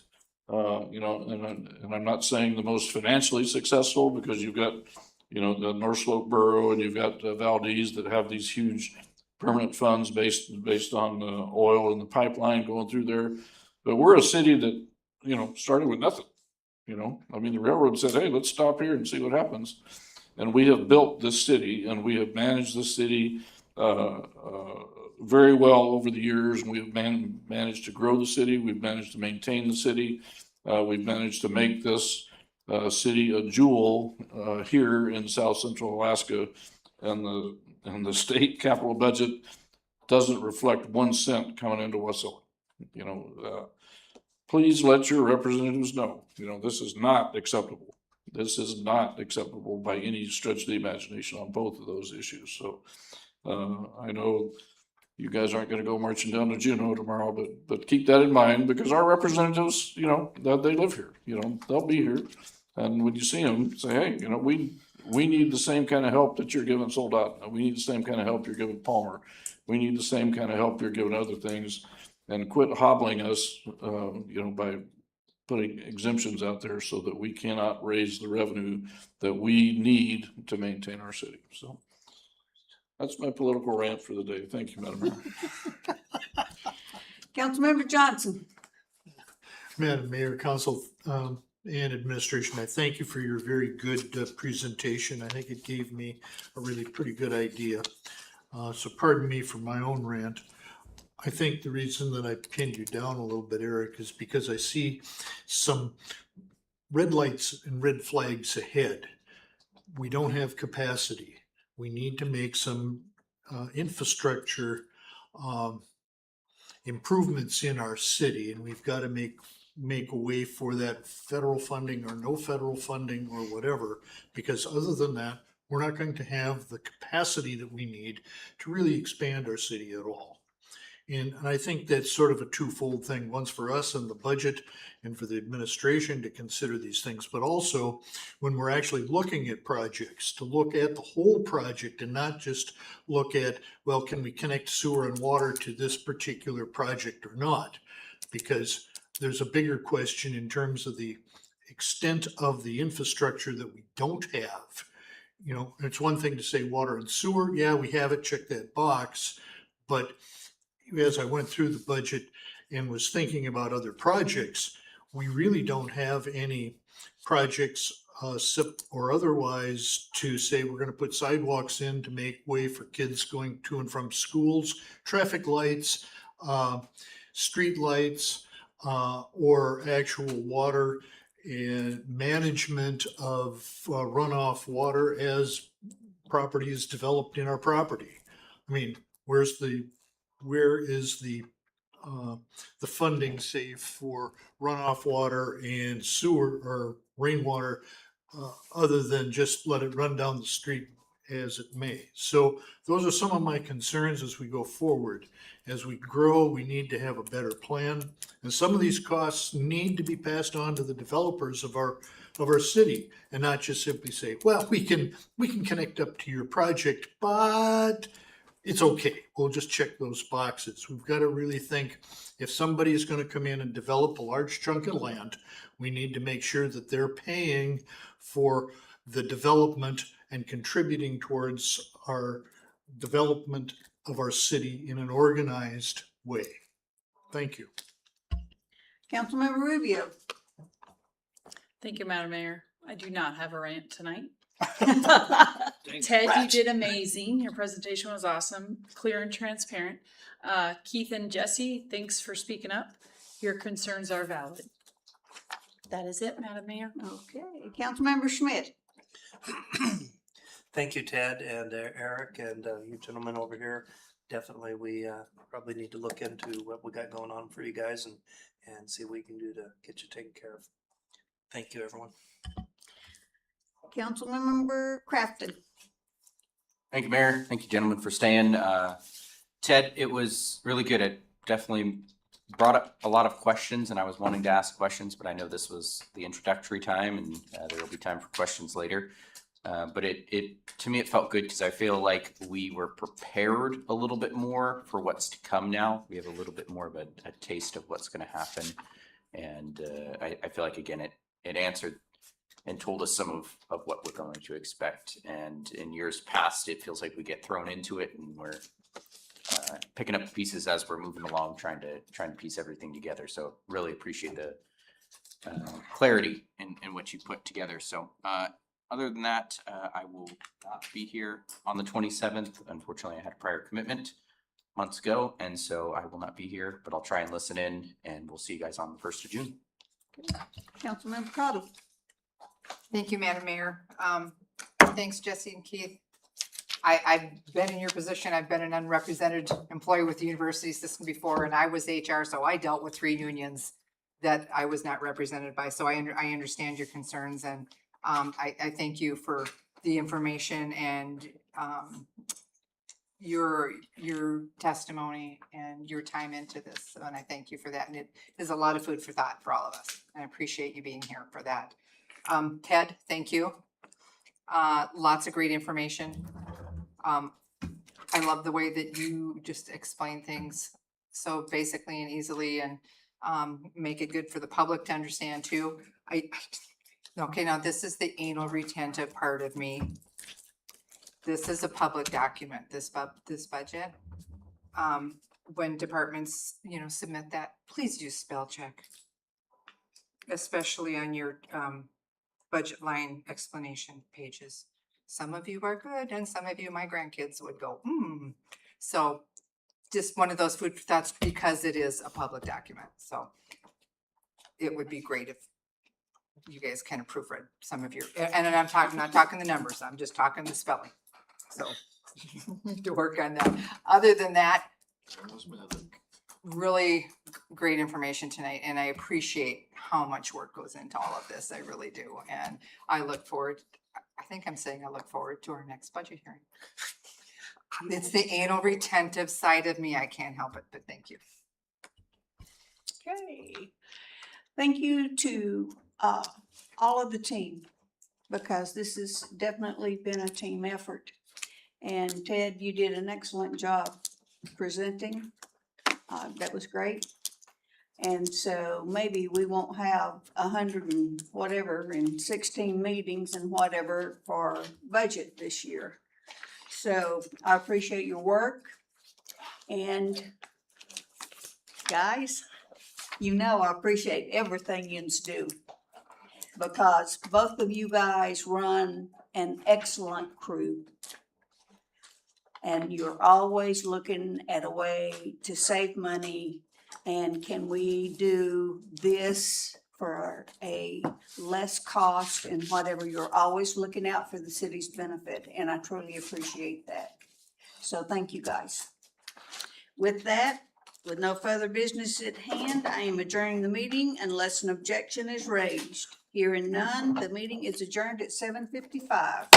You know, and I'm not saying the most financially successful, because you've got, you know, the North Slope Borough and you've got Valdez that have these huge permanent funds based on the oil and the pipeline going through there. But we're a city that, you know, started with nothing. You know, I mean, the railroad said, hey, let's stop here and see what happens. And we have built this city, and we have managed this city very well over the years. And we have managed to grow the city. We've managed to maintain the city. We've managed to make this city a jewel here in South Central Alaska. And the state capital budget doesn't reflect 1 cent coming into Wasilla. You know, please let your representatives know, you know, this is not acceptable. This is not acceptable by any stretch of the imagination on both of those issues. So I know you guys aren't going to go marching down to Juneau tomorrow, but keep that in mind, because our representatives, you know, they live here, you know, they'll be here. And when you see them, say, hey, you know, we need the same kind of help that you're giving Soldotna. We need the same kind of help you're giving Palmer. We need the same kind of help you're giving other things. And quit hobbling us, you know, by putting exemptions out there so that we cannot raise the revenue that we need to maintain our city. So that's my political rant for the day. Thank you, Madam Mayor. Councilmember Johnson. Madam Mayor, Council, and Administration, I thank you for your very good presentation. I think it gave me a really pretty good idea. So pardon me for my own rant. I think the reason that I pinned you down a little bit, Eric, is because I see some red lights and red flags ahead. We don't have capacity. We need to make some infrastructure improvements in our city, and we've got to make a way for that federal funding or no federal funding or whatever, because other than that, we're not going to have the capacity that we need to really expand our city at all. And I think that's sort of a twofold thing, once for us and the budget and for the administration to consider these things, but also when we're actually looking at projects, to look at the whole project and not just look at, well, can we connect sewer and water to this particular project or not? Because there's a bigger question in terms of the extent of the infrastructure that we don't have. You know, it's one thing to say water and sewer. Yeah, we have it, check that box. But as I went through the budget and was thinking about other projects, we really don't have any projects or otherwise to say we're going to put sidewalks in to make way for kids going to and from schools, traffic lights, street lights, or actual water and management of runoff water as property is developed in our property. I mean, where is the funding, say, for runoff water and sewer or rainwater, other than just let it run down the street as it may? So those are some of my concerns as we go forward. As we grow, we need to have a better plan, and some of these costs need to be passed on to the developers of our city, and not just simply say, well, we can connect up to your project, but it's okay, we'll just check those boxes. We've got to really think, if somebody is going to come in and develop a large chunk of land, we need to make sure that they're paying for the development and contributing towards our development of our city in an organized way. Thank you. Councilmember Rubio. Thank you, Madam Mayor. I do not have a rant tonight. Ted, you did amazing. Your presentation was awesome, clear and transparent. Keith and Jessee, thanks for speaking up. Your concerns are valid. That is it, Madam Mayor. Okay, Councilmember Schmidt. Thank you, Ted and Eric and you gentlemen over here. Definitely, we probably need to look into what we got going on for you guys and see what we can do to get you taken care of. Thank you, everyone. Councilmember Crafton. Thank you, Mayor. Thank you, gentlemen, for staying. Ted, it was really good. It definitely brought up a lot of questions, and I was wanting to ask questions, but I know this was the introductory time, and there will be time for questions later. But to me, it felt good because I feel like we were prepared a little bit more for what's to come now. We have a little bit more of a taste of what's going to happen. And I feel like, again, it answered and told us some of what we're going to expect. And in years past, it feels like we get thrown into it and we're picking up the pieces as we're moving along, trying to piece everything together. So really appreciate the clarity in what you put together. So other than that, I will not be here on the 27th. Unfortunately, I had a prior commitment months ago, and so I will not be here, but I'll try and listen in, and we'll see you guys on the 1st of June. Councilmember Cottle. Thank you, Madam Mayor. Thanks, Jessee and Keith. I've been in your position. I've been an unrepresented employee with the university system before, and I was HR, so I dealt with 3 unions that I was not represented by. So I understand your concerns, and I thank you for the information and your testimony and your time into this. And I thank you for that. And it is a lot of food for thought for all of us. I appreciate you being here for that. Ted, thank you. Lots of great information. I love the way that you just explain things so basically and easily, and make it good for the public to understand too. Okay, now this is the anal retentive part of me. This is a public document, this budget. When departments, submit that, please use spell check. Especially on your budget line explanation pages. Some of you are good and some of you, my grandkids would go, So just one of those food for thoughts because it is a public document. So it would be great if you guys kind of proofread some of your, and I'm not talking the numbers, I'm just talking the spelling. So to work on that. Other than that, really great information tonight, and I appreciate how much work goes into all of this. I really do. And I look forward, I think I'm saying I look forward to our next budget hearing. It's the anal retentive side of me. I can't help it, but thank you. Okay. Thank you to all of the team, because this has definitely been a team effort. And Ted, you did an excellent job presenting. That was great. And so maybe we won't have 116 meetings and whatever for budget this year. So I appreciate your work. And guys, I appreciate everything you do, because both of you guys run an excellent crew. And you're always looking at a way to save money, and can we do this for a less cost and whatever. You're always looking out for the city's benefit, and I truly appreciate that. So thank you, guys. With that, with no further business at hand, I am adjourning the meeting unless an objection is raised. Hearing none, the meeting is adjourned at 7:55.